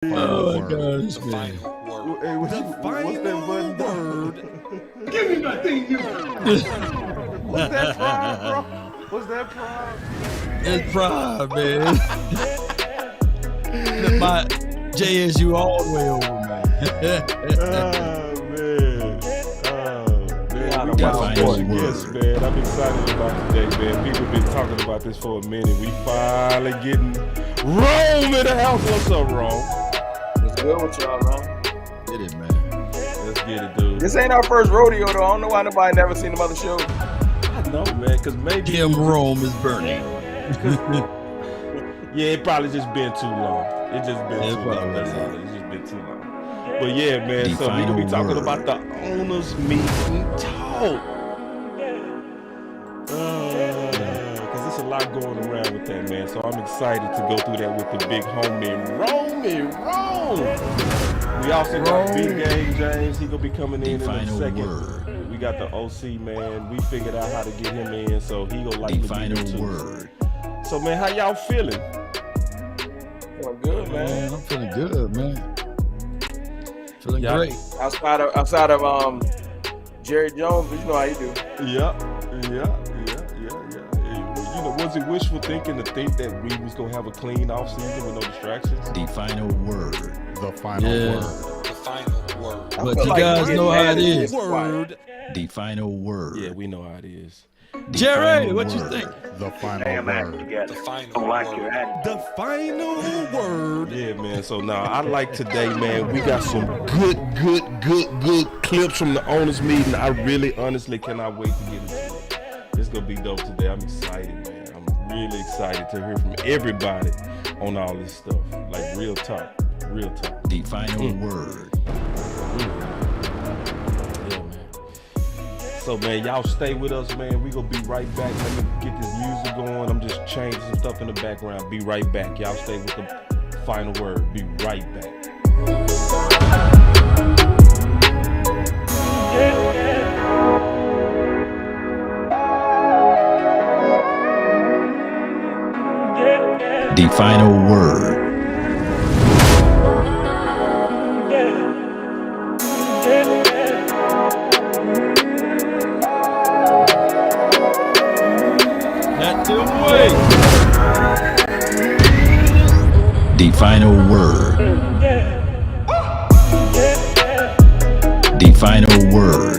Oh, gosh, man. Hey, what's that button word? Give me my thing, you. What's that pride, bro? What's that pride? It's pride, man. My JSU all the way over, man. We got some special guests, man. I'm excited about today, man. People been talking about this for a minute. We finally getting Rome in the house. What's up, Rome? What's good with y'all, man? Get it, man. Let's get it, dude. This ain't our first rodeo, though. I don't know why nobody never seen them other shows. I know, man, because maybe Kim Rome is burning. yeah, it probably just been too long. It just been too long. That's all. It's just been too long. But yeah, man. So we gonna be talking about the owners meeting talk. Because there's a lot going around with that, man. So I'm excited to go through that with the big homie Rome. We also got BGJ James. He gonna be coming in a second. We got the OC, man. We figured out how to get him in, so he gonna like the final too. So man, how y'all feeling? Feeling good, man. I'm feeling good, man. Feeling great. Outside of Jerry Jones, you know how you do. Yeah. You know, was it wishful thinking to think that we was gonna have a clean off season with no distractions? The final word. The final word. The final word. But you guys know how it is. Word. The final word. Yeah, we know how it is. Jerry, what you think? The final word. The final word. The final word. Yeah, man. So now I like today, man. We got some good clips from the owners meeting. I really, honestly cannot wait to get into it. It's gonna be dope today. I'm excited, man. I'm really excited to hear from everybody on all this stuff. Like real talk. The final word. So man, y'all stay with us, man. We gonna be right back. Let me get this music going. I'm just changing some stuff in the background. Be right back. Y'all stay with the final word. Be right back. The final word. The final word. The final word. The final word.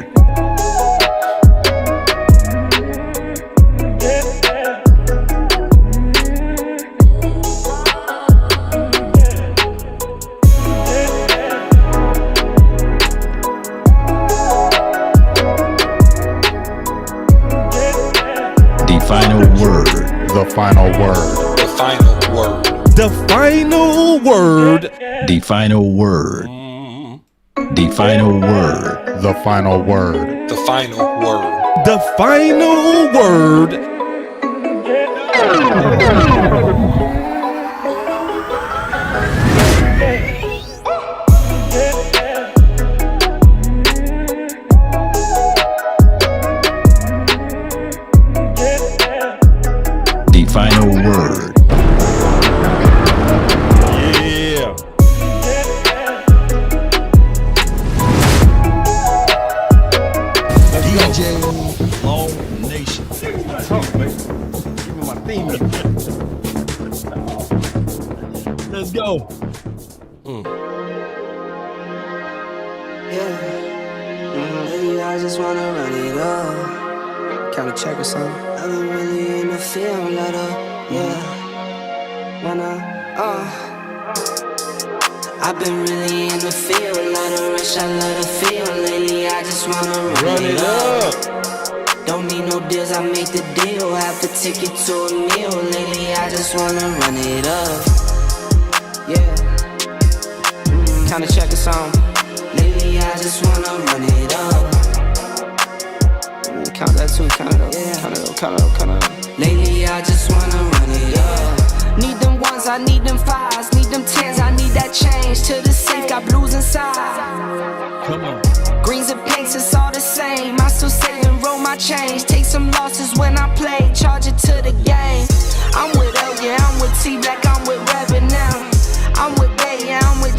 The final word. The final word. The final word. The final word. The final word. The final word. The final word. The final word. The final word. Yeah. BGJ All Nation. Talk, baby. Give me my theme music. Let's go. I just wanna run it up. Kinda check or something. I've been really in the field, let up, yeah. I've been really in the field, let her rush, I let her feel. Lately, I just wanna run it up. Don't need no deals, I make the deal. Have to take it to a meal. Lately, I just wanna run it up. Yeah. Kinda check or something. Lately, I just wanna run it up. Count that too, count it up, count it up. Lately, I just wanna run it up. Need them ones, I need them fives, need them tens, I need that change. To the safe, got blues inside. Come on. Greens and pinks, it's all the same. I still save and roll my change. Take some losses when I play, charge it to the game. I'm with L, yeah, I'm with T-Black, I'm with Revenue. I'm with Bay, yeah, I'm with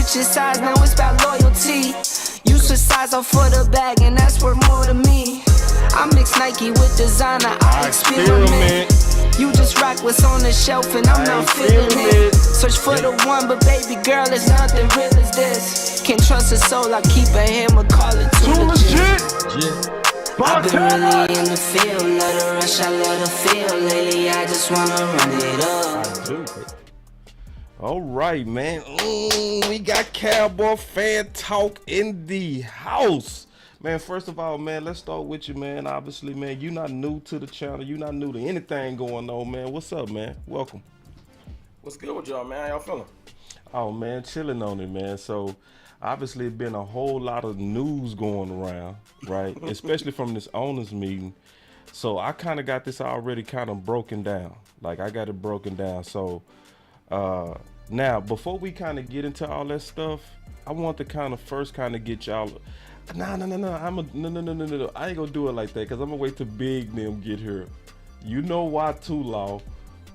switch your size, now it's about loyalty. You switch size off for the bag, and that's worth more to me. I mix Nike with designer, I experiment. You just rock what's on the shelf, and I'm not feeling it. Search for the one, but baby girl, it's nothing real as this. Can't trust a soul, I keep a hammer, call it too legit. I've been really in the field, love the rush, I love the feel. Lately, I just wanna run it up. All right, man. We got Cowboy fan talk in the house. Man, first of all, man, let's start with you, man. Obviously, man, you're not new to the channel. You're not new to anything going on, man. What's up, man? Welcome. What's good with y'all, man? How y'all feeling? Oh, man, chilling on it, man. So, obviously, it's been a whole lot of news going around, right? Especially from this owners meeting. So, I kind of got this already kind of broken down. Like, I got it broken down. So, now, before we kind of get into all that stuff, I want to kind of first kind of get y'all... No. I ain't gonna do it like that, because I'm gonna wait till Big them get here. You know why too, Law?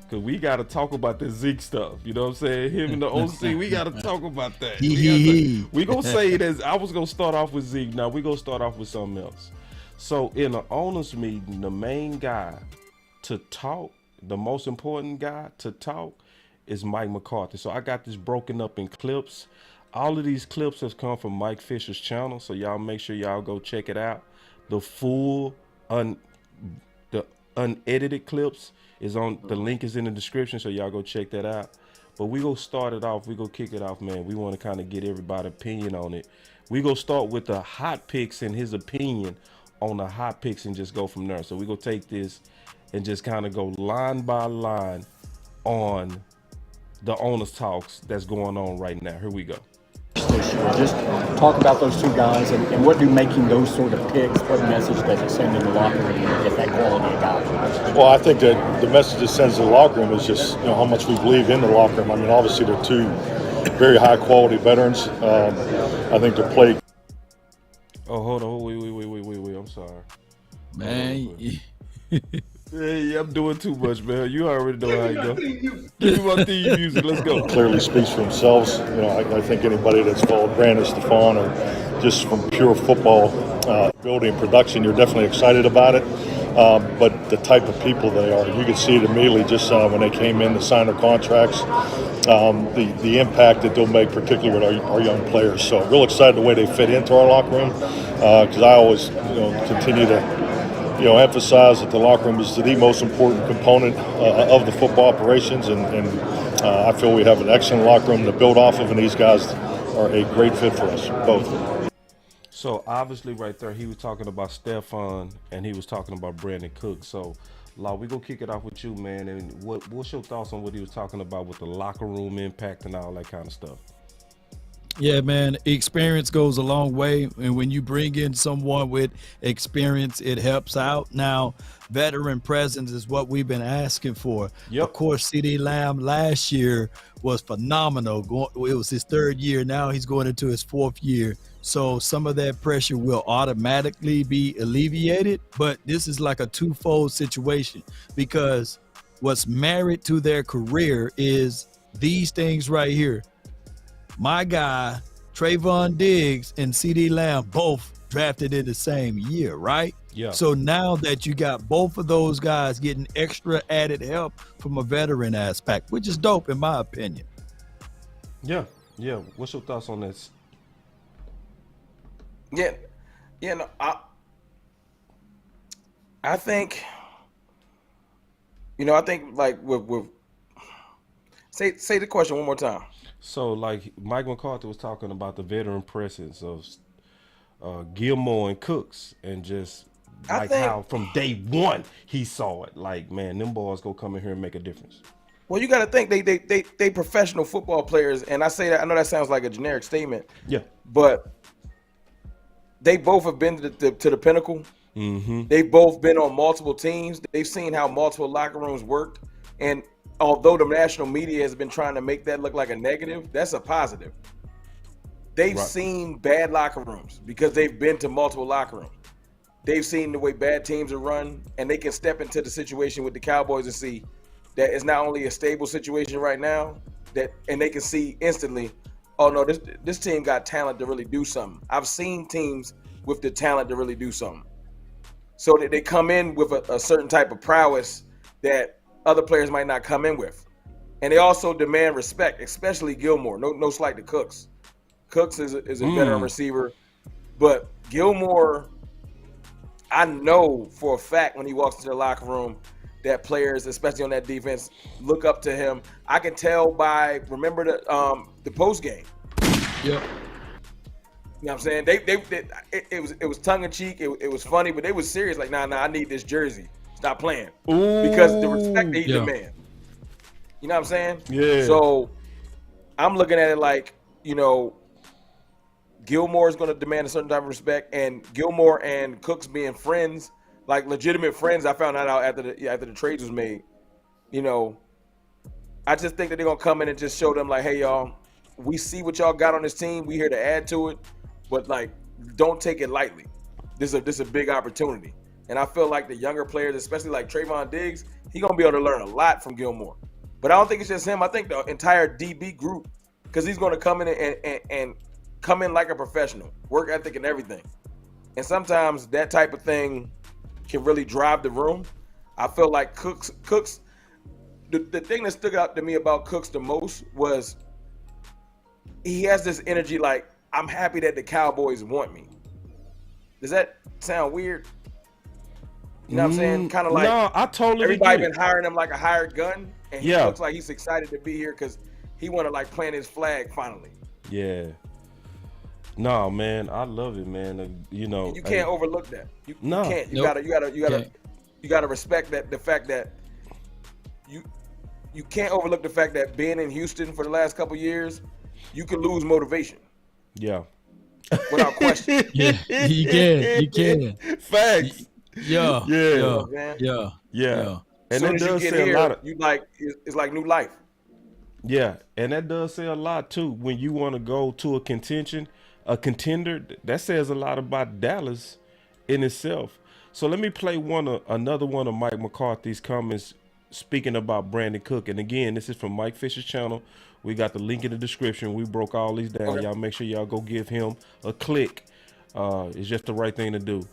Because we gotta talk about the Zeke stuff. You know what I'm saying? Him and the OC, we gotta talk about that. We gonna say it as, I was gonna start off with Zeke. Now we gonna start off with something else. So in the owners meeting, the main guy to talk, the most important guy to talk is Mike McCarthy. So I got this broken up in clips. All of these clips have come from Mike Fisher's channel, so y'all make sure y'all go check it out. The full, the unedited clips is on, the link is in the description, so y'all go check that out. But we gonna start it off, we gonna kick it off, man. We wanna kinda get everybody's opinion on it. We gonna start with the hot picks and his opinion on the hot picks and just go from there. So we gonna take this and just kinda go line by line on the owners talks that's going on right now. Here we go. This year. Just talk about those two guys and what do making those sort of picks, what message does it send in the locker room to get that quality of guys? Well, I think that the message it sends to the locker room is just, you know, how much we believe in the locker room. I mean, obviously they're two very high quality veterans. I think they're played. Oh, hold on. Wait. I'm sorry. Man. Hey, I'm doing too much, man. You already know how it go. Give me my theme music. Let's go. Clearly speaks for themselves. You know, I think anybody that's followed Brandon Stefan or just from pure football building and production, you're definitely excited about it. But the type of people they are, you can see it immediately just when they came in to sign their contracts. The impact that they'll make, particularly with our young players. So real excited the way they fit into our locker room, because I always continue to emphasize that the locker room is the most important component of the football operations, and I feel we have an excellent locker room to build off of, and these guys are a great fit for us, both. So obviously right there, he was talking about Stefan and he was talking about Brandon Cook. So Law, we gonna kick it off with you, man, and what's your thoughts on what he was talking about with the locker room impact and all that kind of stuff? Yeah, man, experience goes a long way. And when you bring in someone with experience, it helps out. Now, veteran presence is what we've been asking for. Yep. Of course, CD Lamb last year was phenomenal. It was his third year. Now he's going into his fourth year. So some of that pressure will automatically be alleviated. But this is like a twofold situation, because what's married to their career is these things right here. My guy, Trayvon Diggs and CD Lamb, both drafted in the same year, right? Yeah. So now that you got both of those guys getting extra added help from a veteran aspect, which is dope in my opinion. Yeah. What's your thoughts on this? No, I think, like with say the question one more time. So like Mike McCarthy was talking about the veteran presence of Gilmore and Cooks, and just like how from day one he saw it. Like, man, them boys go come in here and make a difference. Well, you got to think they professional football players, and I say that, I know that sounds like a generic statement. Yeah. But they both have been to the pinnacle. Mm-hmm. They've both been on multiple teams. They've seen how multiple locker rooms worked, and although the national media has been trying to make that look like a negative, that's a positive. They've seen bad locker rooms because they've been to multiple locker rooms. They've seen the way bad teams are run, and they can step into the situation with the Cowboys and see that it's not only a stable situation right now, and they can see instantly, oh no, this team got talent to really do something. I've seen teams with the talent to really do something. So that they come in with a certain type of prowess that other players might not come in with. And they also demand respect, especially Gilmore. No slight to Cooks. Cooks is a veteran receiver, but Gilmore, I know for a fact when he walks into the locker room that players, especially on that defense, look up to him. I can tell by remember the post game. Yep. You know what I'm saying? It was tongue in cheek. It was funny, but they was serious. Like, nah, I need this jersey. Stop playing. Ooh. Because the respect they demand. You know what I'm saying? Yeah. So I'm looking at it like, you know, Gilmore is going to demand a certain type of respect, and Gilmore and Cooks being friends, like legitimate friends. I found that out after the trades was made. You know, I just think that they're gonna come in and just show them like, hey y'all, we see what y'all got on this team. We here to add to it, but like, don't take it lightly. This is a big opportunity, and I feel like the younger players, especially like Trayvon Diggs, he gonna be able to learn a lot from Gilmore. But I don't think it's just him. I think the entire DB group, because he's gonna come in and come in like a professional, work ethic and everything. And sometimes that type of thing can really drive the room. I feel like Cooks, the thing that stuck out to me about Cooks the most was he has this energy like, I'm happy that the Cowboys want me. Does that sound weird? You know what I'm saying? Kind of like, no, I totally everybody get it. been hiring him like a hired gun, and he looks like he's excited to be here because he want to like plant his flag finally. Yeah. No, man, I love it, man. You know, and you can't overlook that. You can't. You Nope. gotta respect that, the fact that you can't overlook the fact that being in Houston for the last couple years, you can lose motivation. Yeah. Without question. Yeah, you can. Facts. Yeah. As soon as you get here, you like it's like new life. Yeah, and that does say a lot too. When you want to go to a contender, that says a lot about Dallas in itself. So let me play another one of Mike McCarthy's comments speaking about Brandon Cook. And again, this is from Mike Fisher's channel. We got the link in the description. We broke all these down. Okay. Y'all make sure y'all go give him a click. It's just the right thing to do,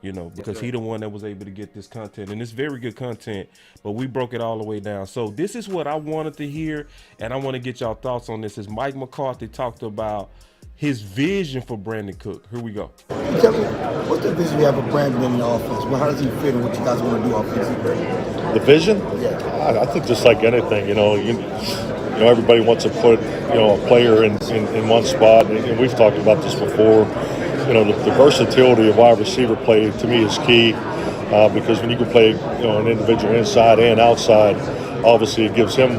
you know, because he the one that was able to get this content, and it's very good content, but we broke it all the way down. So this is what I wanted to hear, and I want to get y'all thoughts on this. Is Mike McCarthy talked about his vision for Brandon Cook. Here we go. Tell me, what's the vision you have of Brandon in the offense? Well, how does he fit in what you guys want to do offensively? The vision? Yeah. I think just like anything, you know, everybody wants to put, a player in one spot, and we've talked about this before. You know, the versatility of wide receiver play to me is key because when you can play, an individual inside and outside, obviously it gives him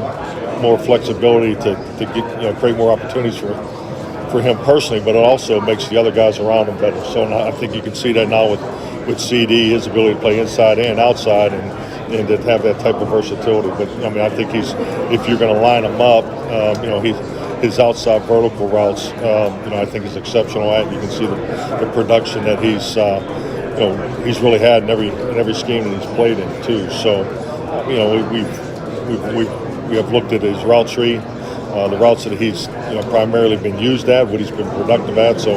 more flexibility to get, create more opportunities for him personally, but it also makes the other guys around him better. So I think you can see that now with CD, his ability to play inside and outside, and to have that type of versatility. But I mean, I think if you're going to line him up, his outside vertical routes, I think is exceptional at. You can see the production that he's really had in every scheme that he's played in too. So, we have looked at his route tree, the routes that he's primarily been used at, what he's been productive at. So,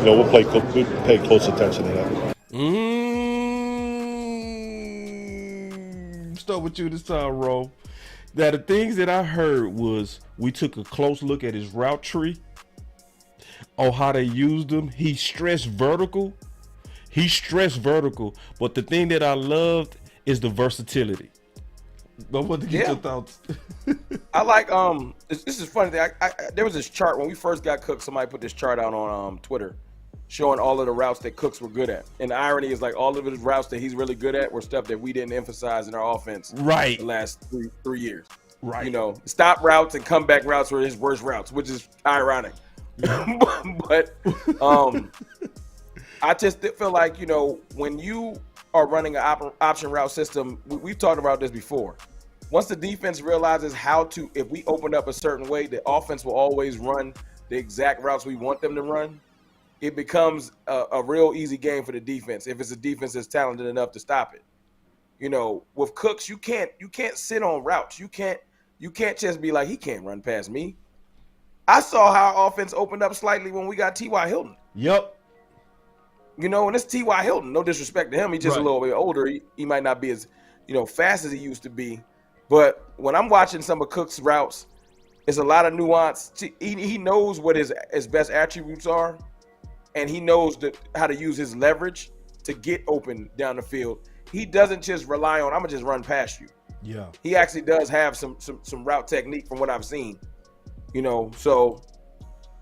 we'll pay close attention to that. Start with you this time, Ro. Now, the things that I heard was we took a close look at his route tree on how they used him. He stressed vertical. But the thing that I loved is the versatility. I want to get your thoughts. I like this is funny. There was this chart when we first got Cook. Somebody put this chart out on Twitter, showing all of the routes that Cooks were good at. And the irony is like all of his routes that he's really good at were stuff that we didn't emphasize in our offense right the last three years. Right. Stop routes and comeback routes were his worst routes, which is ironic. But I just feel like, when you are running an option route system, we've talked about this before. Once the defense realizes if we open up a certain way, the offense will always run the exact routes we want them to run. It becomes a real easy game for the defense if it's a defense that's talented enough to stop it. With Cooks, you can't sit on routes. You can't just be like, he can't run past me. I saw how our offense opened up slightly when we got T.Y. Hilton. Yep. You know, and it's T.Y. Hilton. No disrespect to him. He's just a little bit older. He might not be as, fast as he used to be. But when I'm watching some of Cook's routes, there's a lot of nuance. He knows what his best attributes are, and he knows how to use his leverage to get open down the field. He doesn't just rely on, I'm going to just run past you. Yeah. He actually does have some route technique from what I've seen. So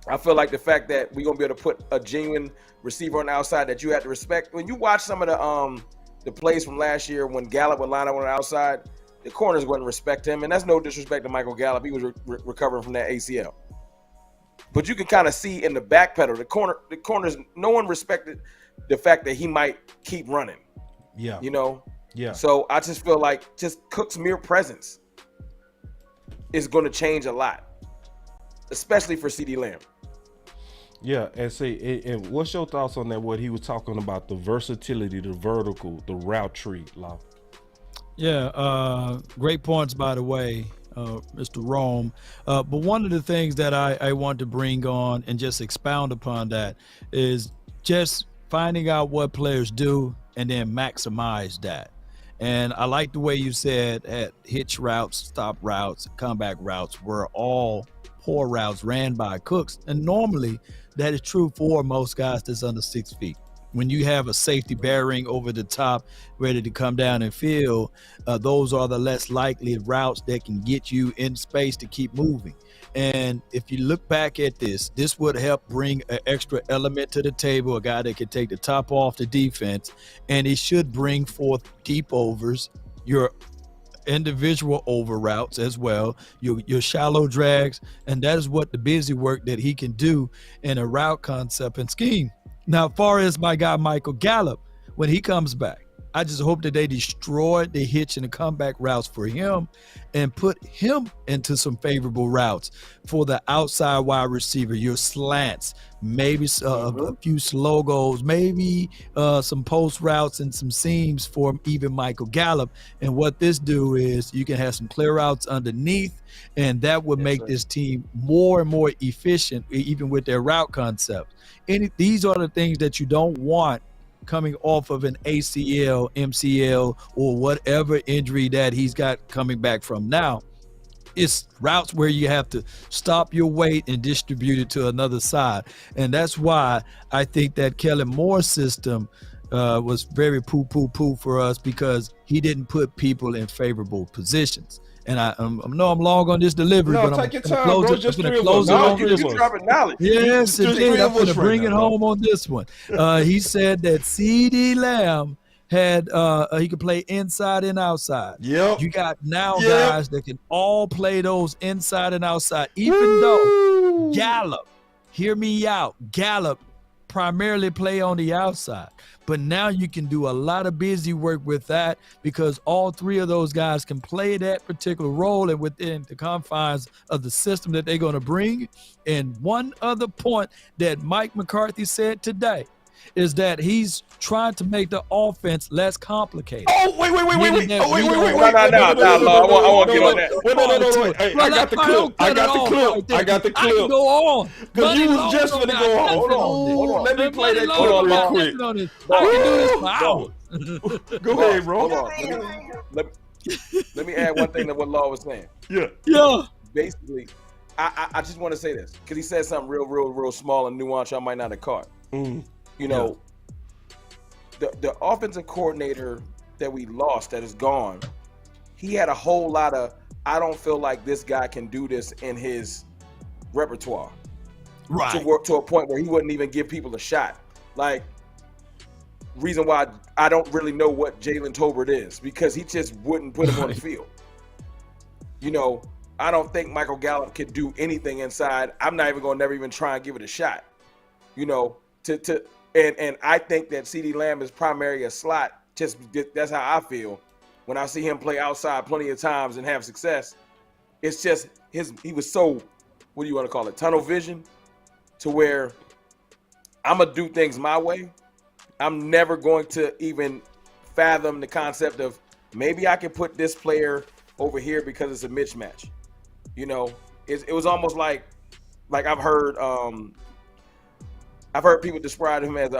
I feel like the fact that we're gonna be able to put a genuine receiver on the outside that you have to respect. When you watch some of the plays from last year when Gallup would line up on the outside, the corners wouldn't respect him, and that's no disrespect to Michael Gallup. He was recovering from that ACL. But you can kind of see in the back pedal, the corners, no one respected the fact that he might keep running. Yeah. Yeah. So I just feel like just Cook's mere presence is going to change a lot, especially for CeeDee Lamb. Yeah, and what's your thoughts on that? What he was talking about, the versatility, the vertical, the route tree, Law. Yeah, great points, by the way, Mr. Rome. But one of the things that I want to bring on and just expound upon that is just finding out what players do and then maximize that. And I like the way you said at hitch routes, stop routes, comeback routes were all poor routes ran by Cooks. And normally that is true for most guys that's under 6 feet. When you have a safety bearing over the top, ready to come down and field, those are the less likely routes that can get you in space to keep moving. And if you look back at this would help bring an extra element to the table, a guy that can take the top off the defense, and it should bring forth deep overs, your individual over routes as well, your shallow drags, and that is what the busy work that he can do in a route concept and scheme. Now, as far as my guy Michael Gallup, when he comes back, I just hope that they destroy the hitch and the comeback routes for him and put him into some favorable routes for the outside wide receiver, your slants, maybe a few slow goals, maybe some post routes and some seams for even Michael Gallup. And what this do is you can have some clear routes underneath, and that would make this team more and more efficient, even with their route concepts. These are the things that you don't want coming off of an ACL, MCL, or whatever injury that he's got coming back from now. It's routes where you have to stop your weight and distribute it to another side. And that's why I think that Kellen Moore's system was very poo for us, because he didn't put people in favorable positions. And I know I'm long on this delivery, no, but take I'm your going time, to close bro. it. Just I'm going to close it on this one. Dropping knowledge. Yes, indeed. I'm going to bring it home bro. on this one. He said that CeeDee Lamb had he could play inside and outside. Yep. You got guys that can all play those inside and outside, even though Gallup, hear me out, Gallup primarily play on the outside. But now you can do a lot of busy work with that, because all three of those guys can play that particular role and within the confines of the system that they're going to bring. And one other point that Mike McCarthy said today is that he's trying to make the offense less complicated. Oh, wait. No, I want to get on that. Hey, I got the clip. I got the I can clip. go on. Because you was just going to go on. Hold on. Let me play that Hold on, clip Law. real quick. I can do this for hours. Go ahead, bro. Hold on. Let me add one thing to what Law was saying. Yeah. Basically, I just want to say this, because he said something real small and nuanced I might not have caught. The offensive coordinator that we lost, that is gone, he had a whole lot of, I don't feel like this guy can do this in his repertoire. Right. To a point where he wouldn't even give people a shot. Like, reason why I don't really know what Jalen Tolbert is, because he just wouldn't put him on the field. I don't think Michael Gallup could do anything inside. I'm not even going to never even try and give it a shot. And I think that CeeDee Lamb is primarily a slot. Just that's how I feel when I see him play outside plenty of times and have success. It's just he was so, what do you want to call it, tunnel vision, to where I'm gonna do things my way. I'm never going to even fathom the concept of maybe I can put this player over here because it's a mismatch. It was almost like like I've heard people describe him as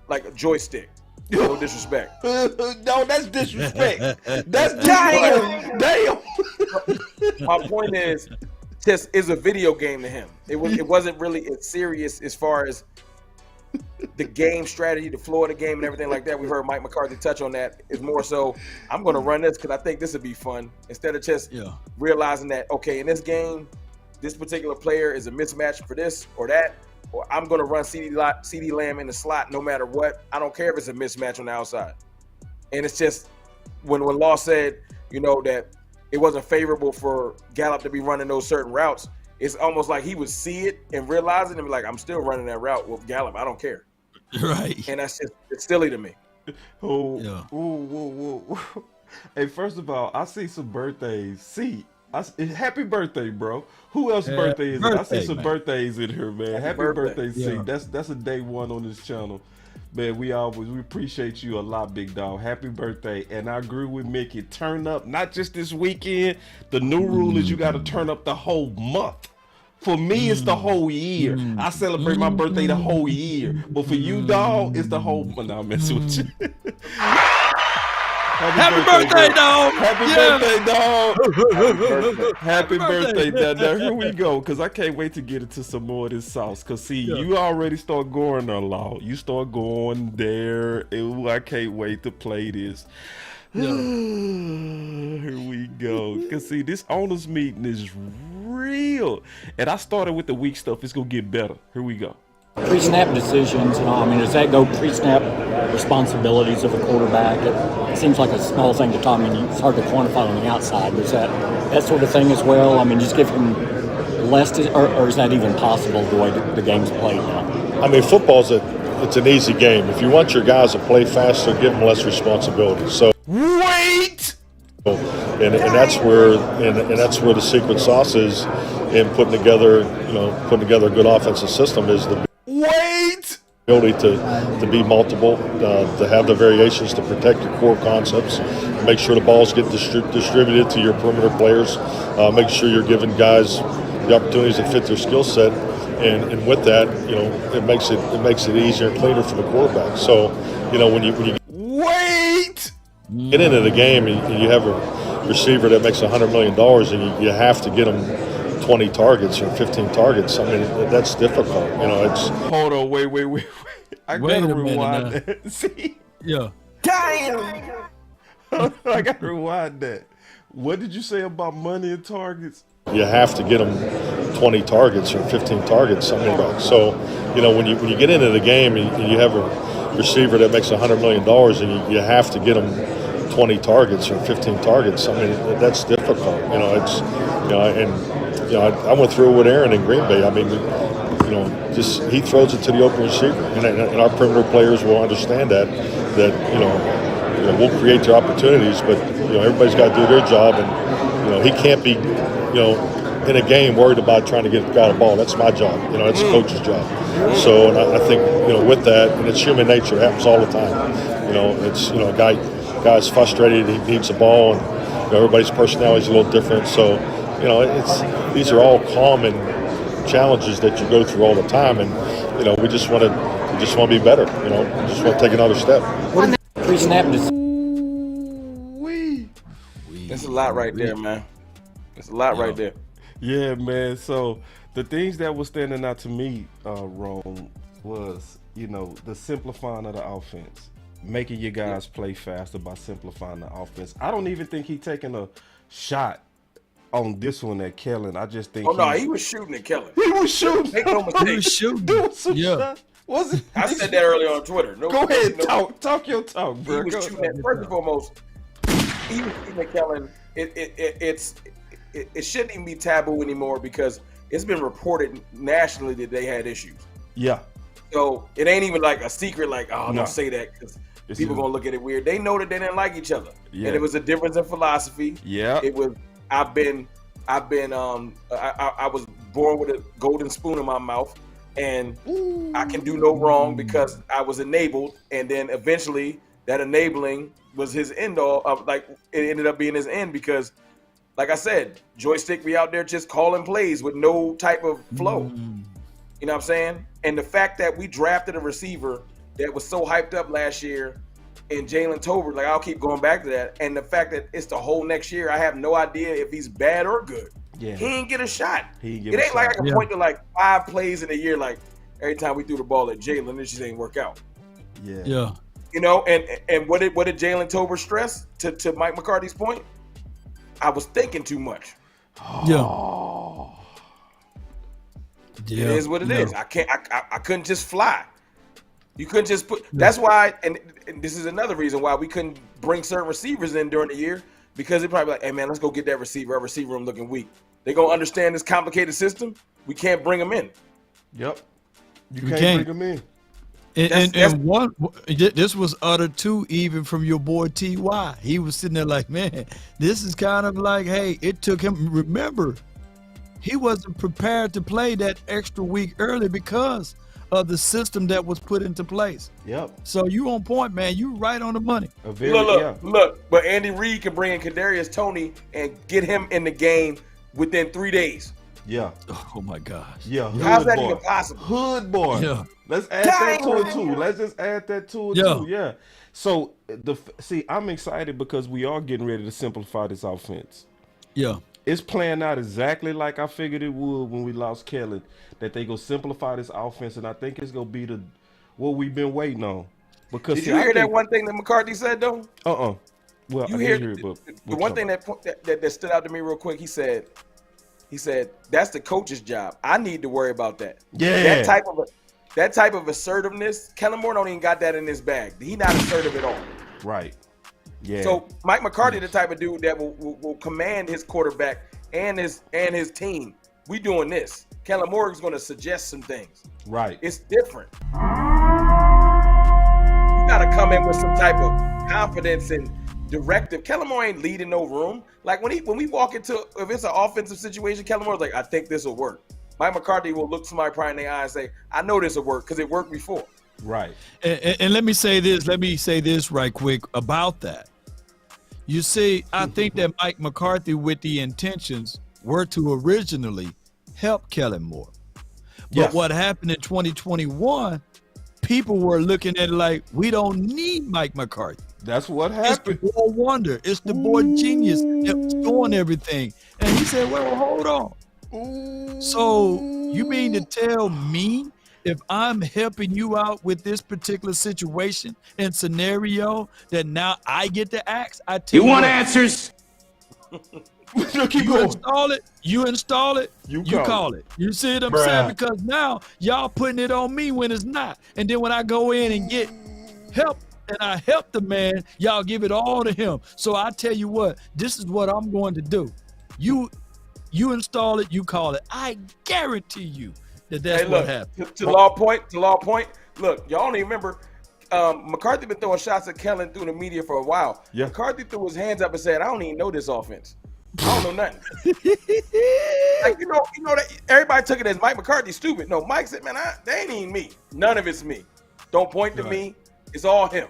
like a joystick. No disrespect. No, that's disrespect. That's disrespect. Damn. My point is, just is a video game to him. It wasn't really as serious as far as the game strategy, the flow of the game, and everything like that. We heard Mike McCarthy touch on that. It's more so, I'm going to run this because I think this would be fun, instead of just realizing that, okay, in this game, this particular player is a mismatch for this or that, or I'm going to run CeeDee Lamb in the slot no matter what. I don't care if it's a mismatch on the outside. And it's just, when Law said, that it wasn't favorable for Gallup to be running those certain routes, it's almost like he would see it and realize it and be like, I'm still running that route with Gallup. I don't care. Right. And it's silly to me. Hey, first of all, I see some birthdays. Happy birthday, bro. Who else's birthday is it? I see some birthdays in here, man. Happy birthday, C. That's a day one on this channel. Man, we appreciate you a lot, big dog. Happy birthday. And I agree with Mickey. Turn up, not just this weekend. The new rule is you got to turn up the whole month. For me, it's the whole year. I celebrate my birthday the whole year. But for you, dog, it's the whole month. Nah, I'm messing with you. Happy birthday, dog. Happy birthday, dog. Happy birthday, dog. Now, here we go, because I can't wait to get into some more of this sauce. Because, see, you already start going there, Law. You start going there. Ooh, I can't wait to play this. Here we go. Because, see, this owners meeting is real. And I started with the weak stuff. It's going to get better. Here we go. Pre-snap decisions, does that go pre-snap responsibilities of a quarterback? It seems like a small thing to talk. It's hard to quantify on the outside. Is that sort of thing as well? Just give him less, or is that even possible the way the game's played now? Football's it's an easy game. If you want your guys to play faster, give them less responsibility. So wait. And that's where the secret sauce is in putting together a good offensive system is the ability to be multiple, to have the variations to protect your core concepts, make sure the balls get distributed to your perimeter players, make sure you're giving guys the opportunities that fit their skill set, and with that, it makes it easier and cleaner for the quarterback. So, when you get into the game and you have a receiver that makes $100 million and you have to get them 20 targets or 15 targets, that's difficult. It's hold on, wait. I gotta rewind that. See? Yeah. Damn. I gotta rewind that. What did you say about money and targets? You have to get them 20 targets or 15 targets, So, when you get into the game and you have a receiver that makes $100 million and you have to get them 20 targets or 15 targets, that's difficult. I went through it with Aaron in Green Bay. Just he throws it to the open receiver, and our perimeter players will understand that we'll create their opportunities, but everybody's got to do their job, and he can't be in a game worried about trying to get the guy the ball. That's my job. That's the coach's job. So and I think with that, and it's human nature. It happens all the time. It's a guy's frustrated. He needs the ball, and everybody's personality is a little different. So these are all common challenges that you go through all the time, and we just want to be better. We just want to take another step. Pre-snap That's a lot right there, man. It's a lot right there. Yeah, man. So the things that were standing out to me, Rome, was the simplifying of the offense, making your guys play faster by simplifying the offense. I don't even think he's taking a shot on this one at Kellen. I just think he was shooting at Kellen. He was shooting. Make no mistake. He was shooting. There was some shot. Was it? I said that earlier on Twitter. Go ahead, talk your talk, bro. He was shooting at, first and foremost, he was shooting at Kellen. It shouldn't even be taboo anymore because it's been reported nationally that they had issues. Yeah. So it ain't even like a secret, don't say that because people gonna look at it weird. They know that they didn't like each other, and it was a difference in philosophy. Yeah. It was. I was born with a golden spoon in my mouth, and I can do no wrong because I was enabled, and then eventually that enabling was his end all. It ended up being his end because like I said, joystick be out there just calling plays with no type of flow. You know what I'm saying? And the fact that we drafted a receiver that was so hyped up last year in Jalen Tolbert, like I'll keep going back to that. And the fact that it's the whole next year, I have no idea if he's bad or good. Yeah. He ain't get a shot. It ain't like I can point to like 5 plays in a year, like every time we threw the ball at Jalen, it just ain't work out. Yeah. You know, and what did Jalen Tolbert stress to Mike McCarthy's point? I was thinking too much. It is what it is. I couldn't just fly. You couldn't just put. That's why, and this is another reason why we couldn't bring certain receivers in during the year, because they probably like, hey man, let's go get that receiver. Our receiver room looking weak. They gonna understand this complicated system. We can't bring them in. Yep. You can't bring them in. And one, this was uttered too, even from your boy T.Y. He was sitting there like, man, this is kind of like, hey, it took him. Remember, he wasn't prepared to play that extra week early because of the system that was put into place. Yep. So you on point, man. You right on the money. Look. But Andy Reid can bring in Kadarius Toney and get him in the game within 3 days. Yeah. Oh my gosh. Yeah. How's that even possible? Hood boy. Yeah. Let's add that to it too. Let's just add that to it too. Yeah. So I'm excited because we are getting ready to simplify this offense. Yeah. It's playing out exactly like I figured it would when we lost Kellen, that they go simplify this offense, and I think it's gonna be what we've been waiting on. Because did you hear that one thing that McCarthy said though? Well, you I hear didn't hear it, but the one thing that stood out to me real quick. He said that's the coach's job. I need to worry about that. Yeah. That type of assertiveness. Kellen Moore don't even got that in his bag. He not assertive at all. Right. Yeah. So Mike McCarthy, the type of dude that will command his quarterback and his team. We doing this. Kellen Moore is going to suggest some things. Right. It's different. You got to come in with some type of confidence and directive. Kellen Moore ain't leading no room. Like when we walk into, if it's an offensive situation, Kellen Moore's like, I think this will work. Mike McCarthy will look somebody probably in the eye and say, I know this will work because it worked before. Right. And let me say this right quick about that. You see, I think that Mike McCarthy, with the intentions, were to originally help Kellen Moore. But what happened in 2021, people were looking at it like, we don't need Mike McCarthy. That's what happened. It's the boy wonder. It's the boy genius that's doing everything. And he said, well, hold on. So you mean to tell me if I'm helping you out with this particular situation and scenario that now I get to ask? I tell you want answers? You install it, you call it. You see what I'm saying? Because now y'all putting it on me when it's not. And then when I go in and get help and I help the man, y'all give it all to him. So I tell you what, this is what I'm going to do. You install it, you call it. I guarantee you that's what happened. To law point, look, y'all don't even remember McCarthy been throwing shots at Kellen through the media for a while. Yeah. McCarthy threw his hands up and said, I don't even know this offense. I don't know nothing. Like, you know that everybody took it as Mike McCarthy stupid. No, Mike said, man, they ain't even me. None of it's me. Don't point to me. It's all him.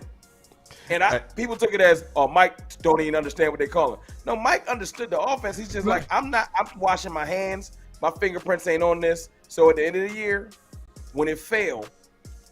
And people took it as, Mike don't even understand what they call him. No, Mike understood the offense. He's just like, I'm washing my hands. My fingerprints ain't on this. So at the end of the year, when it failed,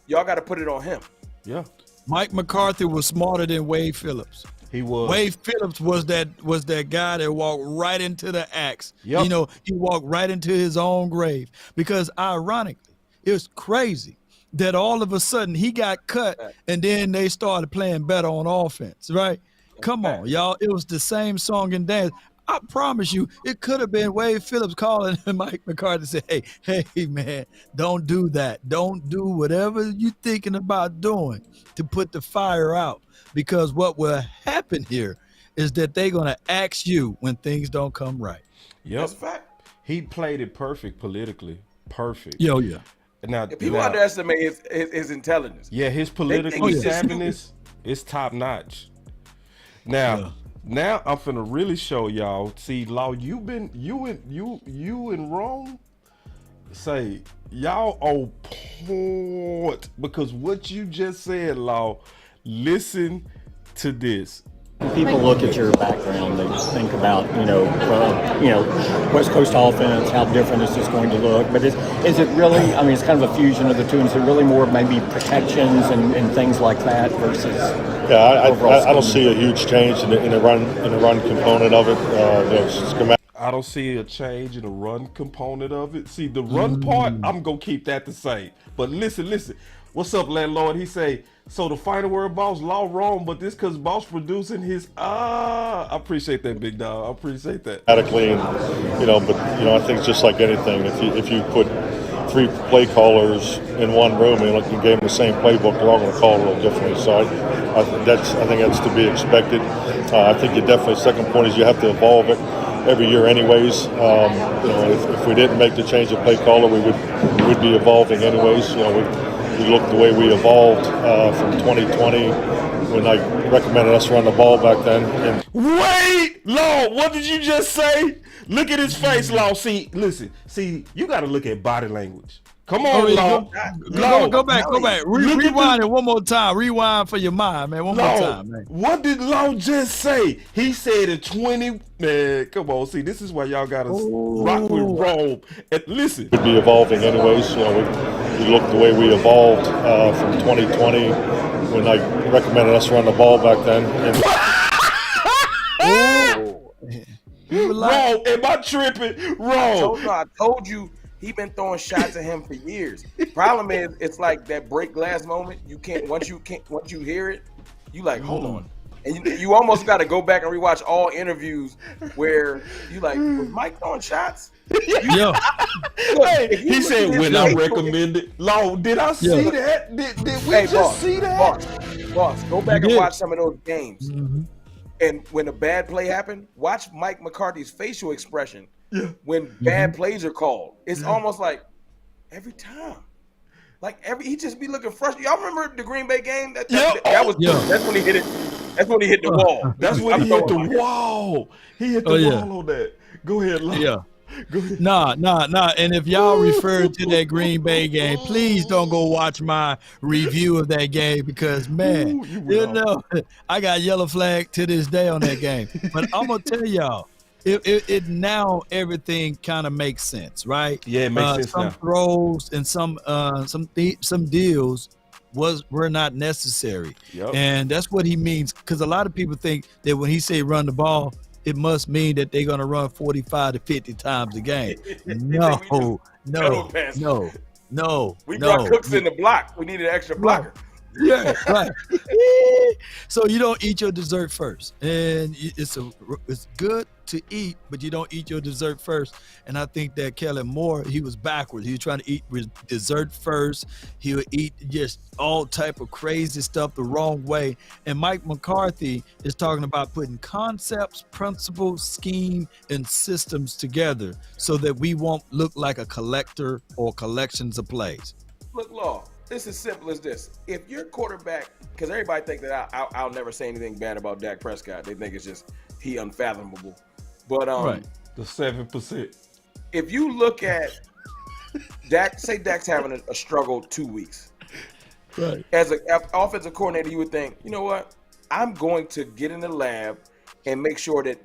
y'all got to put it on him. Yeah. Mike McCarthy was smarter than Wade Phillips. He was. Wade Phillips was that guy that walked right into the axe. Yep. You know, he walked right into his own grave. Because ironically, it was crazy that all of a sudden he got cut and then they started playing better on offense, right? Come on, y'all. It was the same song and dance. I promise you, it could have been Wade Phillips calling Mike McCarthy and say, hey, man, don't do that. Don't do whatever you're thinking about doing to put the fire out. Because what will happen here is that they're going to ask you when things don't come right. Yep. That's a fact. He played it perfect politically. Perfect. Yeah. Now, people underestimate his intelligence. Yeah, his political savviness is top notch. Now I'm finna really show y'all. See, Law, you and Rome say y'all on point because what you just said, Law. Listen to this. When people look at your background, they think about, West Coast offense, how different is this going to look? But is it really, I mean, it's kind of a fusion of the two, and is it really more maybe protections and things like that versus I don't see a huge change in the run component of it. I don't see a change in the run component of it. See, the run part, I'm going to keep that the same. But listen. What's up, landlord? He say, so the final word, boss, law wrong, but this because boss producing his, I appreciate that, big dog. I appreciate that. Automatically, I think it's just like anything. If you put 3 play callers in one room and you gave them the same playbook, they're all going to call a little differently. So I think that's to be expected. I think you definitely, second point is you have to evolve it every year anyways. If we didn't make the change of play caller, we'd be evolving anyways. We look the way we evolved from 2020 when I recommended us run the ball back then. And Wait, Law, what did you just say? Look at his face, Law. See, you got to look at body language. Come on, Law. Go back. Rewind it one more time. Rewind for your mind, man. One more time, man. What did Law just say? He said in 20. Man, come on. See, this is why y'all got to rock with Rome. And listen. We'd be evolving anyways. We look the way we evolved from 2020 when I recommended us run the ball back then. Wrong. Am I tripping? Wrong. I told you he been throwing shots at him for years. Problem is, it's like that break glass moment. Once you hear it, you like, hold on. And you almost got to go back and rewatch all interviews where you like, was Mike throwing shots? Yeah. Hey, he said when I recommended. Law, did I see that? Did we see that? Boss, go back and watch some of those games. Mm-hmm. And when a bad play happened, watch Mike McCarthy's facial expression when bad plays are called. It's almost like every time. He just be looking frustrated. Y'all remember the Green Bay game? That's when he hit it. That's when he hit the wall. That's when he hit the wall. He hit the wall on that. Go ahead, Law. Yeah. Nah. And if y'all refer to that Green Bay game, please don't go watch my review of that game because, man, I got yellow flag to this day on that game. But I'm going to tell y'all, it now everything kind of makes sense, right? Yeah, it makes sense some now. Some throws and some deals were not necessary. Yep. And that's what he means, because a lot of people think that when he say run the ball, it must mean that they're going to run 45 to 50 times a game. No. We brought Cooks in the block. We needed an extra blocker. Yeah, right. So you don't eat your dessert first, and it's good to eat, but you don't eat your dessert first. And I think that Kellen Moore, he was backwards. He was trying to eat dessert first. He would eat just all type of crazy stuff the wrong way. And Mike McCarthy is talking about putting concepts, principles, scheme, and systems together so that we won't look like a collector or collections of plays. Look, Law. It's as simple as this. If your quarterback, because everybody think that I'll never say anything bad about Dak Prescott. They think it's just he unfathomable. But right. The 7%. If you look at Dak, say Dak's having a struggle 2 weeks. Right. As an offensive coordinator, you would think, you know what? I'm going to get in the lab and make sure that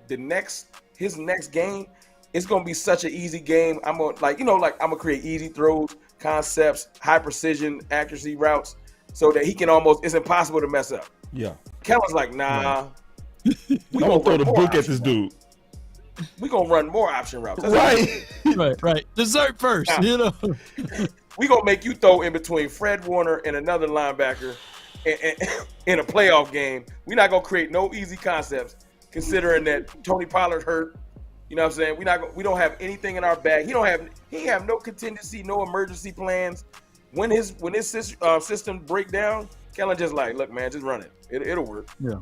his next game is going to be such an easy game. I'm going to create easy throws, concepts, high precision, accuracy routes, so that he can it's impossible to mess up. Yeah. Kellen's like, nah. We gonna throw the book at this dude. We gonna run more option routes. Right. Dessert first, now, we gonna make you throw in between Fred Warner and another linebacker in a playoff game. We're not gonna create no easy concepts, considering that Tony Pollard hurt. You know what I'm saying? We don't have anything in our bag. He have no contingency, no emergency plans. When his system break down, Kellen just like, look, man, just run it. It'll work. Yeah.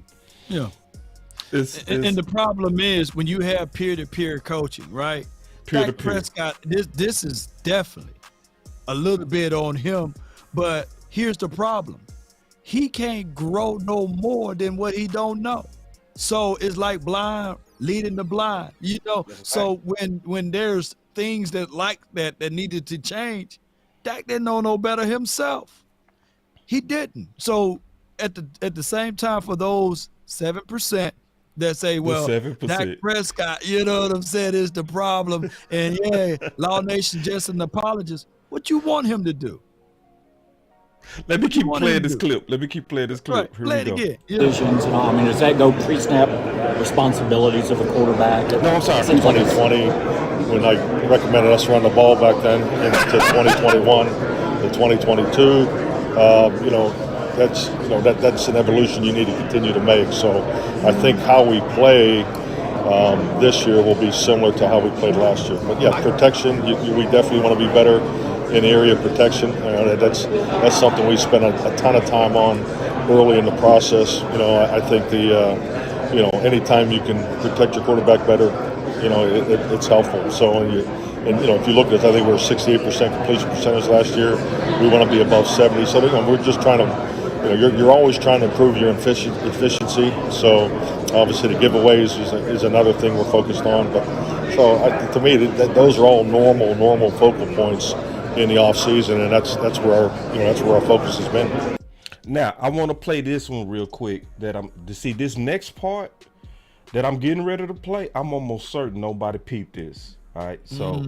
And the problem is when you have peer-to-peer coaching, right? Peer-to-peer. Prescott, this is definitely a little bit on him, but here's the problem. He can't grow no more than what he don't know. So it's like blind leading the blind, So when there's things that needed to change, Dak didn't know no better himself. He didn't. So at the same time, for those 7%, that say, well, Dak 7%. Prescott, you know what I'm saying, is the problem. And yeah, Law Nation just an apologist. What you want him to do? Let me keep playing this clip. Let me keep playing this clip. Right. Here Play we go. it again. Yeah. Decisions, I mean, does that go pre-snap responsibilities of a quarterback? No, I'm sorry. Seems like 2020, when I recommended us run the ball back then, into 2021 to 2022, that's an evolution you need to continue to make. So I think how we play this year will be similar to how we played last year. But yeah, protection, we definitely want to be better in the area of protection. That's something we spent a ton of time on early in the process. I think anytime you can protect your quarterback better, it's helpful. So if you look at it, I think we were 68% completion percentage last year. We want to be above 70. So we're just trying to, you're always trying to improve your efficiency. So obviously the giveaways is another thing we're focused on. But so to me, those are all normal focal points in the off season, and that's where our focus has been. Now I want to play this one real quick. To see this next part that I'm getting ready to play. I'm almost certain nobody peeped this. All right, so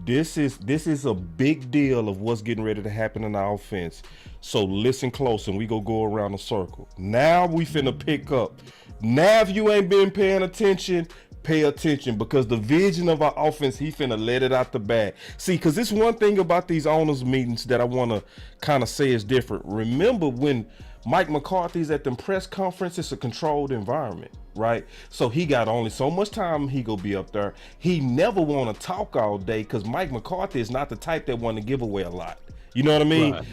this is a big deal of what's getting ready to happen in our offense. So listen close, and we go around the circle. Now we finna pick up. Now if you ain't been paying attention, pay attention, because the vision of our offense, he finna let it out the bag. See, because this one thing about these owners meetings that I want to kind of say is different. Remember when Mike McCarthy's at the press conference, it's a controlled environment, right? So he got only so much time he go be up there. He never want to talk all day because Mike McCarthy is not the type that want to give away a lot. You know what I mean? Right.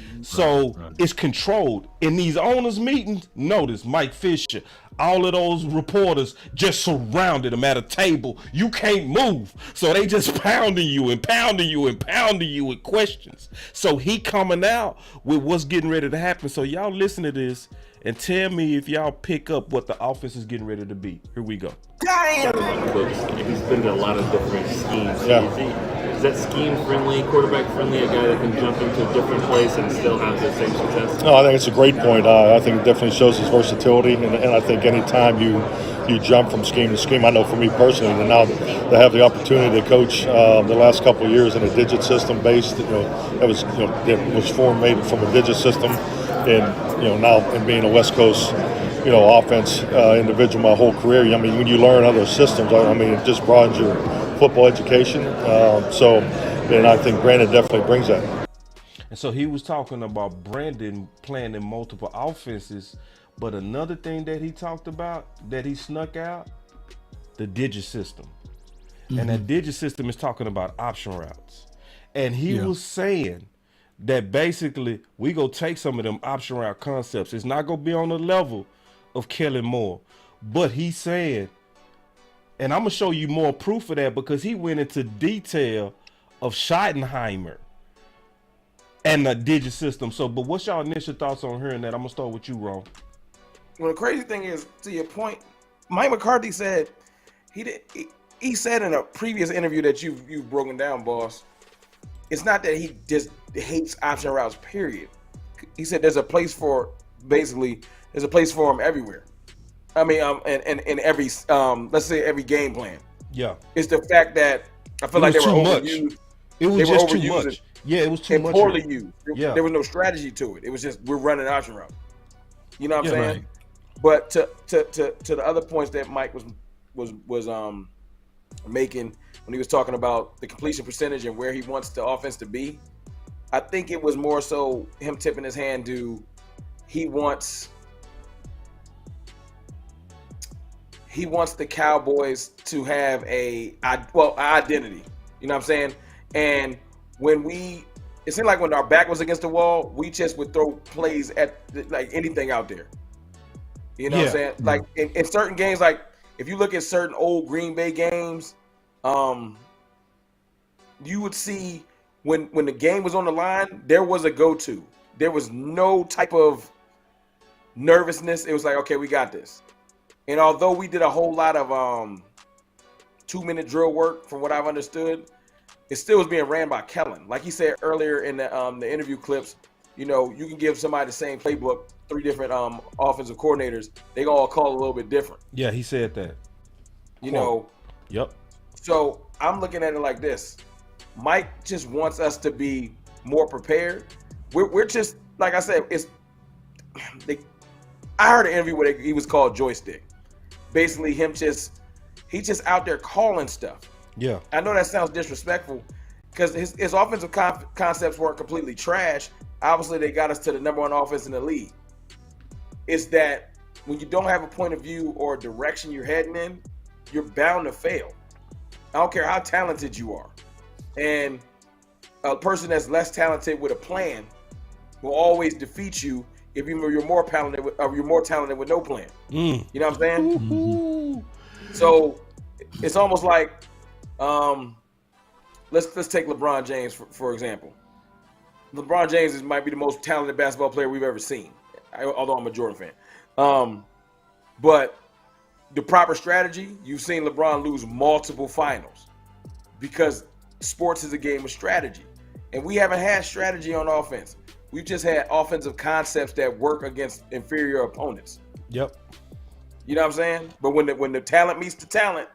It's controlled. In these owners meetings, notice Mike Fisher, all of those reporters just surrounded him at a table. You can't move. So they just pounding you and pounding you and pounding you with questions. So he coming out with what's getting ready to happen. So y'all listen to this and tell me if y'all pick up what the offense is getting ready to be. Here we go. He's been in a lot of different schemes. Yeah. Is that scheme friendly, quarterback friendly, a guy that can jump into a different place and still have the same success? No, I think it's a great point. I think it definitely shows his versatility, and I think anytime you jump from scheme to scheme, I know for me personally, and now to have the opportunity to coach the last couple of years in a digit system based, it was made from a digit system, and now in being a West Coast offense individual my whole career. I mean, when you learn other systems, it just broadens your football education. And I think Brandon definitely brings that. And so he was talking about Brandon playing in multiple offenses, but another thing that he talked about that he snuck out, the digit system. And that digit system is talking about option routes. And he was saying that basically we go take some of them option route concepts. It's not going to be on the level of Kellen Moore, but he's saying, and I'm going to show you more proof of that because he went into detail of Schottenheimer and the digit system. So, but what's y'all initial thoughts on hearing that? I'm going to start with you, Ron. Well, the crazy thing is, to your point, Mike McCarthy said, he said in a previous interview that you've broken down, boss, it's not that he just hates option routes, period. He said there's a place for him everywhere. I mean, in every, let's say every game plan. Yeah. It's the fact that I feel like they were overused. It was just too much. Yeah, it was too much. And poorly used. There was no strategy to it. It was just, we're running option route. You know what I'm saying? Right. But to the other points that Mike was making when he was talking about the completion percentage and where he wants the offense to be, I think it was more so him tipping his hand to he wants the Cowboys to have an identity. You know what I'm saying? And it seemed like when our back was against the wall, we just would throw plays at like anything out there. You know what I'm saying? Like in certain games, like if you look at certain old Green Bay games, you would see when the game was on the line, there was a go-to. There was no type of nervousness. It was like, okay, we got this. And although we did a whole lot of 2-minute drill work, from what I've understood, it still was being ran by Kellen. Like he said earlier in the interview clips, you know, you can give somebody the same playbook, 3 different offensive coordinators, they all call a little bit different. Yeah, he said that. You know. Yep. So I'm looking at it like this. Mike just wants us to be more prepared. We're just, like I said, I heard an interview where he was called joystick. Basically, he's just out there calling stuff. Yeah. I know that sounds disrespectful because his offensive concepts weren't completely trash. Obviously, they got us to the #1 offense in the league. It's that when you don't have a point of view or a direction you're heading in, you're bound to fail. I don't care how talented you are. And a person that's less talented with a plan will always defeat you if you're more talented with no plan. You know what I'm saying? Mm-hmm. So it's almost like let's take LeBron James for example. LeBron James might be the most talented basketball player we've ever seen, although I'm a Jordan fan. But the proper strategy, you've seen LeBron lose multiple finals because sports is a game of strategy. And we haven't had strategy on offense. We've just had offensive concepts that work against inferior opponents. Yep. You know what I'm saying? But when the talent meets the talent,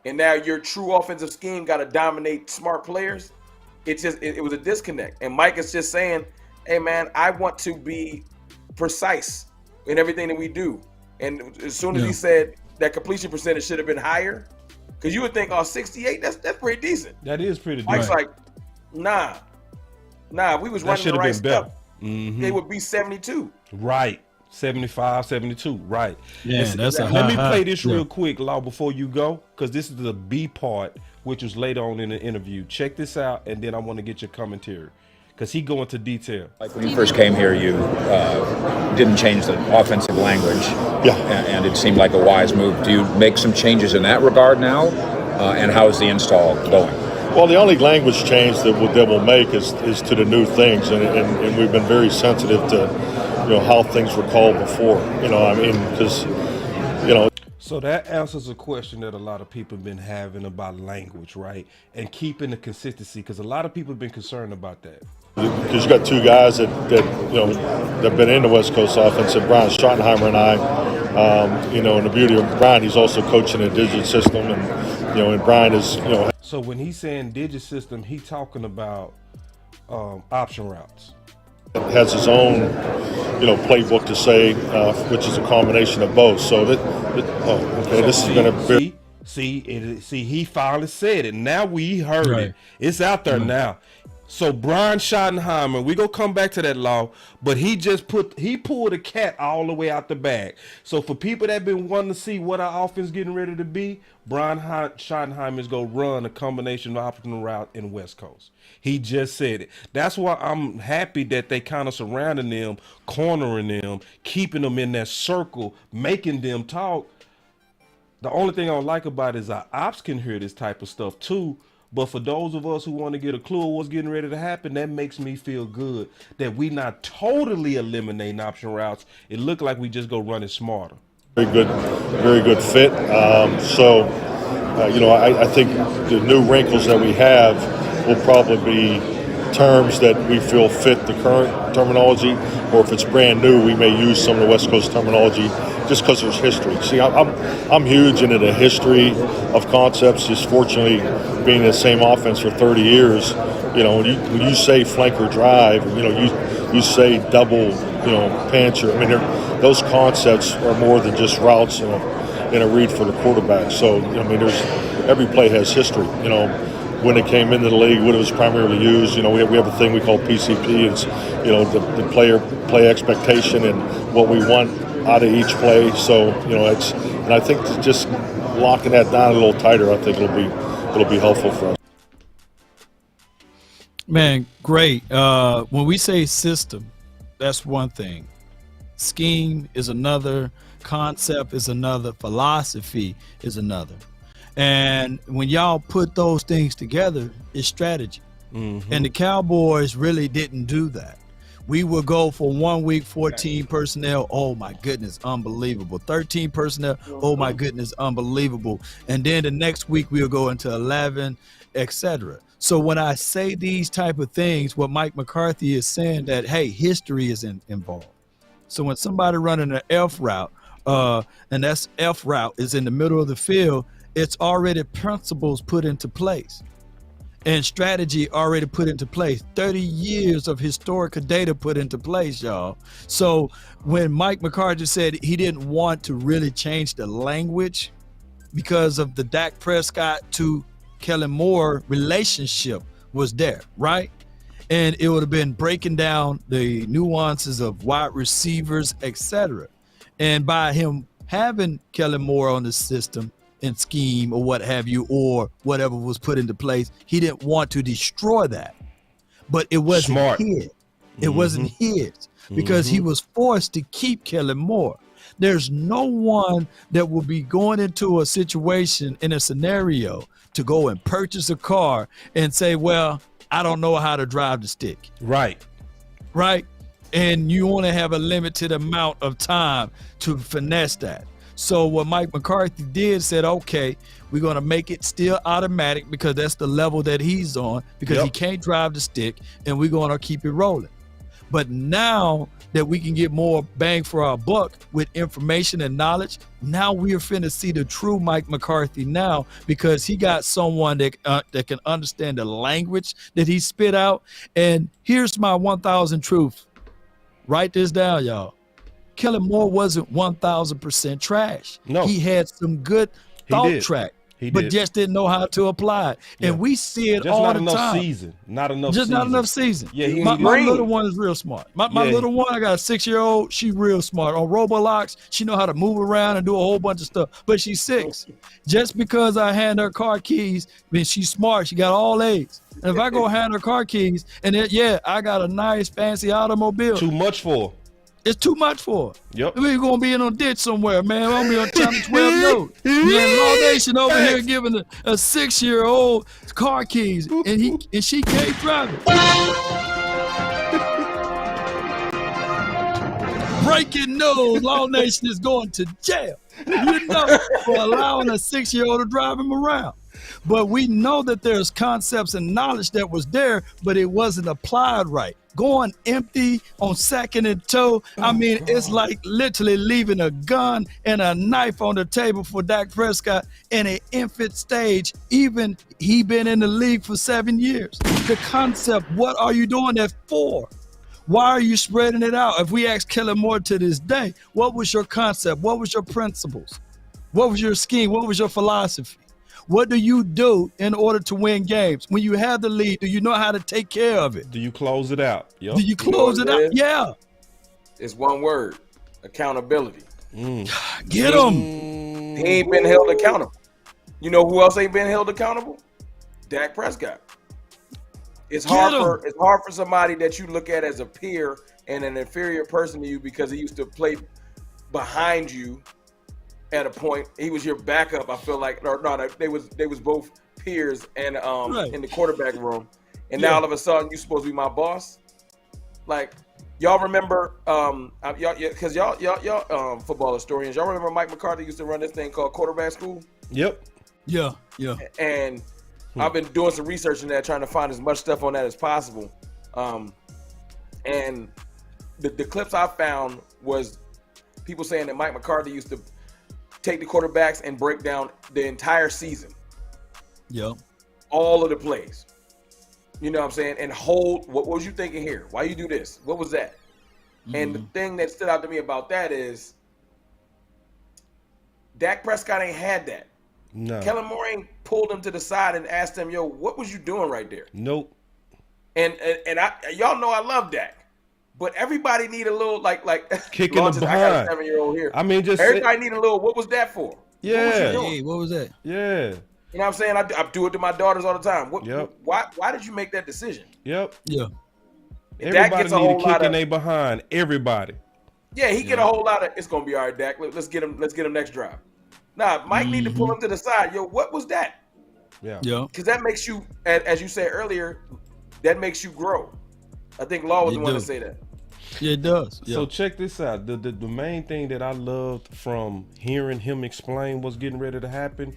and now your true offensive scheme got to dominate smart players, it was a disconnect. And Mike is just saying, hey man, I want to be precise in everything that we do. And as soon as he said that completion percentage should have been higher, because you would think, 68, that's pretty decent. That is pretty Mike's decent. like, nah, we was running the right stuff. They would be 72. Right. 75, 72, right. Yeah, that's a Let me high. play this real quick, Law, before you go, because this is the B part, which was later on in the interview. Check this out, and then I want to get your commentary, because he go into detail. Like when you first came here, you didn't change the offensive language, and it seemed like a wise move. Do you make some changes in that regard now, and how is the install going? Well, the only language change that we'll make is to the new things, and we've been very sensitive to, how things were called before. Because, So that answers a question that a lot of people have been having about language, right? And keeping the consistency, because a lot of people have been concerned about that. Because you got 2 guys that been in the West Coast offense, and Brian Schottenheimer and I, and the beauty of Brian, he's also coaching a digit system, and Brian is, So when he's saying digit system, he talking about option routes. has his own, playbook to say, which is a combination of both. So this is going to be. See, he finally said it. Now we heard it. It's out there now. So Brian Schottenheimer, we gonna come back to that, Law, but he pulled a cat all the way out the bag. So for people that been wanting to see what our offense getting ready to be, Brian Schottenheimer is gonna run a combination of optional route in West Coast. He just said it. That's why I'm happy that they kind of surrounding them, cornering them, keeping them in that circle, making them talk. The only thing I don't like about it is our ops can hear this type of stuff too. But for those of us who want to get a clue of what's getting ready to happen, that makes me feel good that we not totally eliminating option routes. It looked like we just go running smarter. Very good fit. I think the new wrinkles that we have will probably be terms that we feel fit the current terminology, or if it's brand new, we may use some of the West Coast terminology just because there's history. See, I'm huge into the history of concepts. Just fortunately, being in the same offense for 30 years, when you say flanker drive, you say double, pinch. I mean, those concepts are more than just routes in a read for the quarterback. So, there's every play has history. When it came into the league, what it was primarily used. We have a thing we call PCP. It's the player play expectation and what we want out of each play. So and I think just locking that down a little tighter, I think it'll be helpful for us. Man, great. When we say system, that's one thing. Scheme is another. Concept is another. Philosophy is another. And when y'all put those things together, it's strategy. And the Cowboys really didn't do that. We will go for 1 week, 14 personnel. Oh my goodness, unbelievable. 13 personnel. Oh my goodness, unbelievable. And then the next week we'll go into 11, etc. So when I say these type of things, what Mike McCarthy is saying that, hey, history is involved. So when somebody running an F route, and that's F route is in the middle of the field, it's already principles put into place and strategy already put into place. 30 years of historical data put into place, y'all. So when Mike McCarthy said he didn't want to really change the language because of the Dak Prescott to Kellen Moore relationship was there, right? And it would have been breaking down the nuances of wide receivers, etc. And by him having Kellen Moore on the system and scheme or what have you, or whatever was put into place, he didn't want to destroy that. But it wasn't his. It wasn't his because he was forced to keep Kellen Moore. There's no one that will be going into a situation in a scenario to go and purchase a car and say, well, I don't know how to drive the stick. Right. And you only have a limited amount of time to finesse that. So what Mike McCarthy did said, okay, we're going to make it still automatic because that's the level that he's on because he can't drive the stick, and we're going to keep it rolling. But now that we can get more bang for our buck with information and knowledge, now we are finna see the true Mike McCarthy now because he got someone that can understand the language that he spit out. And here's my 1,000 truth. Write this down, y'all. Kellen Moore wasn't 1,000% trash. No. He had some good thought track, but just didn't know how to apply it. Yeah. And we see it just all not the enough time. Season. Not enough just season. Not enough season. Yeah, my little one is real smart. My little one, I got a 6-year-old. She real smart. On Roblox, she know how to move around and do a whole bunch of stuff, but she's 6. Just because I hand her car keys, I mean, she's smart. She got all A's. And if I go hand her car keys, and then, I got a nice, fancy automobile. Too much for her. It's too much for her. Yep. We're going to be in a ditch somewhere, man. I'm going to be on Channel 12 note. Yeah, Law Nation over here giving a 6-year-old car keys, and she can't drive it. Breaking news, Law Nation is going to jail, for allowing a 6-year-old to drive him around. But we know that there's concepts and knowledge that was there, but it wasn't applied right. Going empty on second and toe, it's like literally leaving a gun and a knife on the table for Dak Prescott in an infant stage. Even he been in the league for 7 years. The concept, what are you doing that for? Why are you spreading it out? If we ask Kellen Moore to this day, what was your concept? What was your principles? What was your scheme? What was your philosophy? What do you do in order to win games? When you have the lead, do you know how to take care of it? Do you close it out? Yep. Do you close it out? Yeah. It's one word: accountability. Get him. He ain't been held accountable. You know who else ain't been held accountable? Dak Prescott. It's hard for somebody that you look at as a peer and an inferior person to you because he used to play behind you. At a point, he was your backup. I feel like, they was both peers and in the quarterback room. And now all of a sudden, you supposed to be my boss. Like, y'all remember? Because y'all football historians, y'all remember Mike McCarthy used to run this thing called quarterback school? Yep. Yeah. And I've been doing some research in that, trying to find as much stuff on that as possible. And the clips I found was people saying that Mike McCarthy used to take the quarterbacks and break down the entire season. Yeah. All of the plays. You know what I'm saying? And hold, what was you thinking here? Why you do this? What was that? And the thing that stood out to me about that is Dak Prescott ain't had that. No. Kellen Moore ain't pulled him to the side and asked him, yo, what was you doing right there? Nope. And y'all know I love Dak. But everybody need a little like kick in the behind. I got a 7-year-old here. Everybody need a little. What was that for? Yeah. What was that? Yeah. You know what I'm saying? I do it to my daughters all the time. Why did you make that decision? Yep. Yeah. Everybody need a kick in their behind. Everybody. Yeah, he get a whole lot of. It's gonna be all right, Dak. Let's get him. Let's get him next drive. Nah, Mike need to pull him to the side. Yo, what was that? Yeah. Because that makes you, as you said earlier, that makes you grow. I think Law was the one to say that. Yeah, it does. Yeah. So check this out. The main thing that I loved from hearing him explain what's getting ready to happen,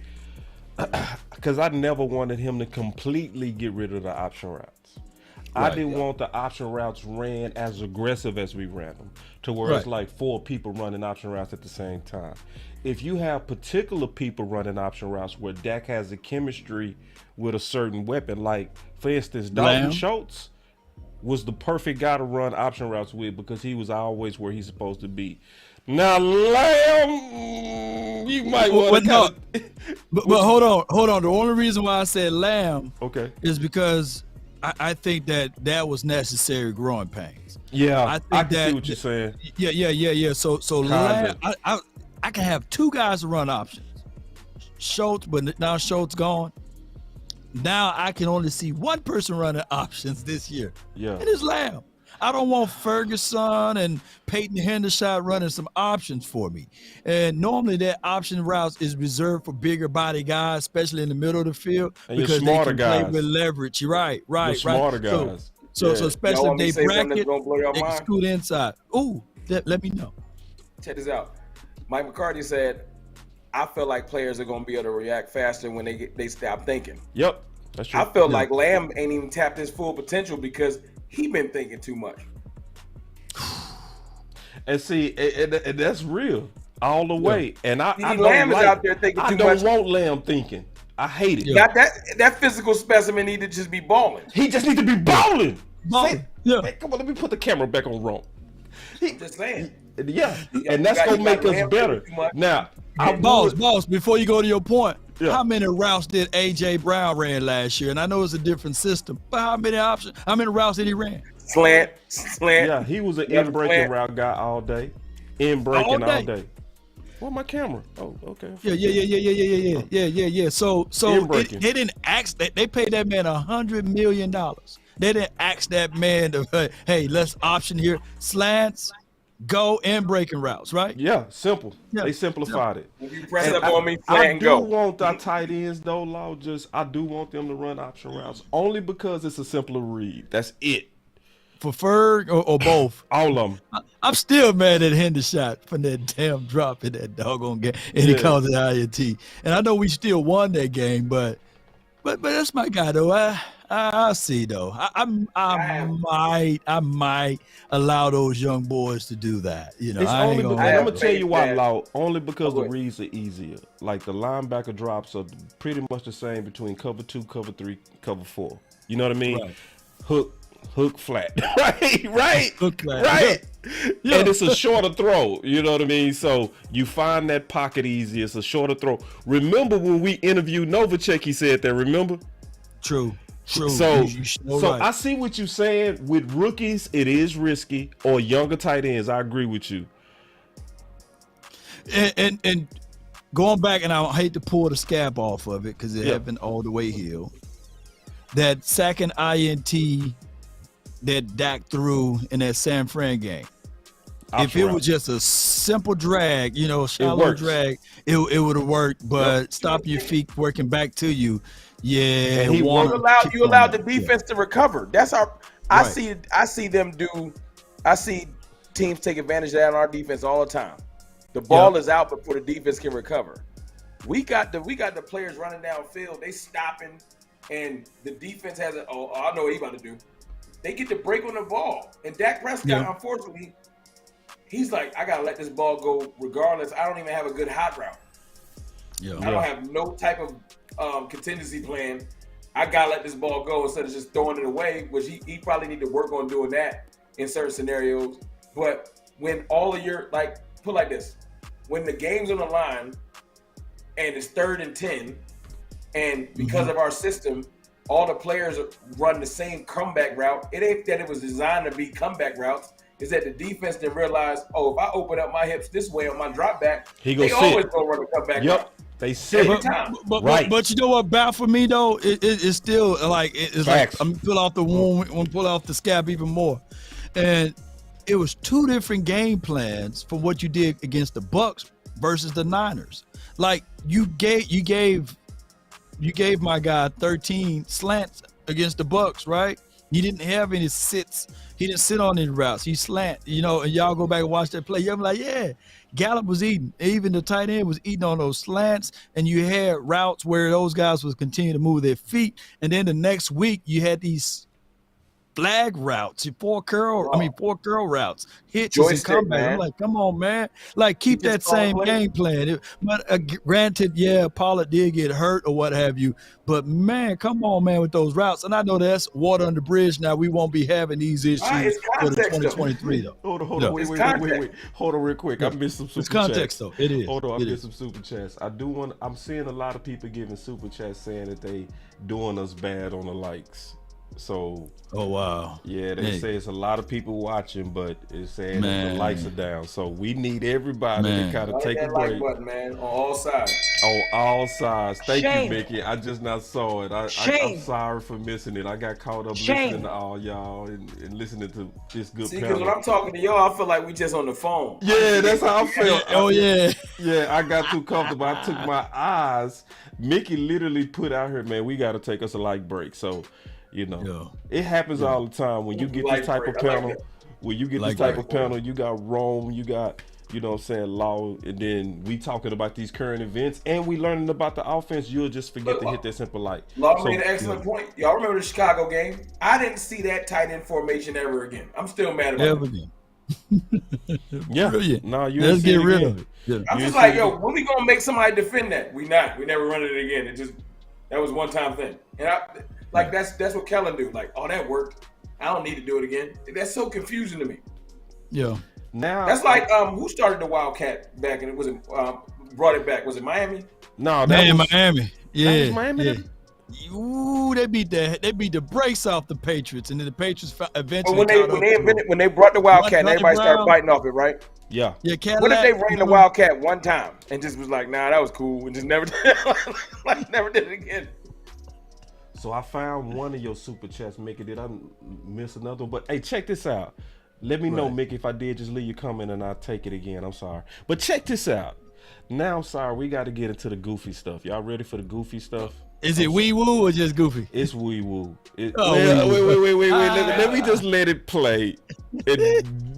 because I never wanted him to completely get rid of the option routes. I didn't want the option routes ran as aggressive as we ran them, to where it's like 4 people running option routes at the same time. If you have particular people running option routes where Dak has a chemistry with a certain weapon, like for instance, Dalton Schultz was the perfect guy to run option routes with because he was always where he's supposed to be. Now, Lamb, you might want to. But hold on. The only reason why I said Lamb, is because I think that was necessary growing pains. Yeah, I can see what you're saying. Yeah. So Lamb, I can have 2 guys to run options. Schultz, but now Schultz gone. Now I can only see 1 person running options this year. Yeah. And it's Lamb. I don't want Ferguson and Peyton Hendershot running some options for me. And normally that option routes is reserved for bigger body guys, especially in the middle of the field, and because they can play with leverage. Right. Smarter guys. So especially if they bracket, they can scoot inside. Ooh, let me know. Check this out. Mike McCarthy said, I feel like players are going to be able to react faster when they stop thinking. Yep, that's true. I feel like Lamb ain't even tapped his full potential because he been thinking too much. And see, and that's real all the way. And I Lamb is out there thinking too much. I don't want Lamb thinking. I hate it. Not that physical specimen need to just be balling. He just need to be balling. Balling. Hey, come on, let me put the camera back on Ron. Just saying. Yeah, and that's gonna make us better. Now, boss, before you go to your point, how many routes did AJ Brown ran last year? And I know it's a different system, but how many routes did he ran? Slant. Yeah, he was an in-breaking route guy all day. In-breaking all day. Where's my camera? Oh, okay. Yeah. So they didn't ask that. They paid that man $100 million. They didn't ask that man to, hey, let's option here. Slants, go, and breaking routes, right? Yeah, simple. Yeah. They simplified it. If you press up on me, slant, go. I do want our tight ends, though, Law. I do want them to run option routes. Only because it's a simpler read. That's it. For Ferg or both? All of them. I'm still mad at Hendershot for that damn drop in that doggone game. And he calls it INT. And I know we still won that game, but that's my guy, though. I see, though. I might allow those young boys to do that. You know, I'm gonna tell you why, Law. Only because the reads are easier. Like the linebacker drops are pretty much the same between cover 2, cover 3, cover 4. You know what I mean? Right. Hook flat. right. Hook flat. Right. Yeah. And it's a shorter throw. You know what I mean? So you find that pocket easier. It's a shorter throw. Remember when we interviewed Novacek, he said that, remember? True. So I see what you're saying. With rookies, it is risky, or younger tight ends. I agree with you. And going back, and I hate to pull the scab off of it because it happened all the way healed. That second INT that Dak threw in that San Fran game. If it was just a simple drag, shallow drag, it would have worked. But stop your feet working back to you. Yeah, you allowed the defense to recover. That's our. I see teams take advantage of that on our defense all the time. The ball is out before the defense can recover. We got the players running downfield. They stopping, and the defense has I know what he's about to do. They get the break on the ball, and Dak Prescott, unfortunately, he's like, I gotta let this ball go regardless. I don't even have a good hot route. I don't have no type of contingency plan. I gotta let this ball go instead of just throwing it away, which he probably need to work on doing that in certain scenarios. But when all of your put like this, when the game's on the line and it's 3rd and 10, and because of our system, all the players run the same comeback route. It ain't that it was designed to be comeback routes. It's that the defense didn't realize, if I open up my hips this way on my drop back, they always gonna run a comeback route. They sit. But you know what baffled me though? It's still it's like I'm gonna pull off the wound, I'm gonna pull off the scab even more. And it was 2 different game plans for what you did against the Bucks versus the Niners. Like you gave my guy 13 slants against the Bucks, right? He didn't have any sits. He didn't sit on any routes. He slant, and y'all go back and watch that play. You're like, yeah, Gallup was eating. Even the tight end was eating on those slants, and you had routes where those guys was continuing to move their feet. And then the next week, you had these flag routes, four curl routes, hitches and comebacks. Man. I'm like, come on, man. Like, keep that same game plan. But granted, yeah, Pollard did get hurt or what have you. But, man, come on, man, with those routes. And I know that's water under the bridge now. We won't be having these issues for the 2023, though. Hold on. Wait. Hold on real quick. I missed some super chats. It's context, though. It is. Hold on. I missed some super chats. I'm seeing a lot of people giving super chats saying that they doing us bad on the likes. So, oh wow, yeah, they say it's a lot of people watching, but it's saying that the likes are down. So we need everybody to kind of take a break. Like button, man, on all sides. On all sides. Thank you, Mickey. I just not saw it. I'm sorry for missing it. I got caught up listening to all y'all and listening to this good panel. Because when I'm talking to y'all, I feel like we just on the phone. Yeah, that's how I felt. Yeah. Yeah, I got too comfortable. I took my eyes. Mickey literally put out here, man, we got to take us a like break. So, it happens all the time when you get this type of panel. When you get this type of panel, you got Rome, you got, Law, and then we talking about these current events, and we learning about the offense. You'll just forget to hit that simple like. Law made an excellent point. Y'all remember the Chicago game? I didn't see that tight end formation ever again. I'm still mad about it. Yeah. Brilliant. No, you let's get rid of it. Yeah. I'm just like, when we gonna make somebody defend that? We never run it again. That was one time thing. And that's what Kellen do. Like, oh, that worked. I don't need to do it again. That's so confusing to me. Yeah. Now that's like who started the Wildcat back and brought it back? Was it Miami? No, that was Miami. Yeah. That was Miami. Yeah. Ooh, they beat the brakes off the Patriots, and then the Patriots eventually. When they brought the Wildcat, and everybody started biting off it, right? Yeah. Yeah. What if they ran the Wildcat one time and just was like, nah, that was cool, and just never never did it again? So I found one of your super chats, Mickey. Did I miss another one? But hey, check this out. Let me know, Mickey, if I did just leave your comment and I'll take it again. I'm sorry. But check this out. Now, I'm sorry, we got to get into the goofy stuff. Y'all ready for the goofy stuff? Is it wee woo or just goofy? It's wee woo. Wait. Let me just let it play.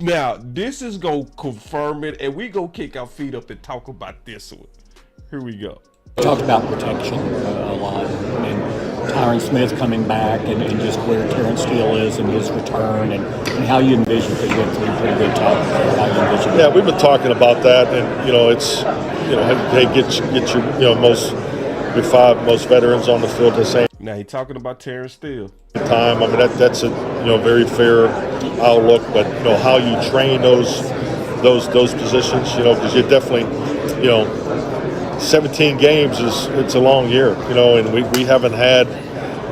Now, this is going to confirm it, and we going to kick our feet up and talk about this one. Here we go. Talked about protection a lot. Tyron Smith coming back and just where Terrence Steele is and his return and how you envision, because you have three pretty good tackles. Yeah, we've been talking about that, and it's hey, get your five most veterans on the field the same. Now he's talking about Terrence Steele. Time, I mean that's a very fair outlook, but how you train those positions, because you definitely 17 games it's a long year, and we haven't had,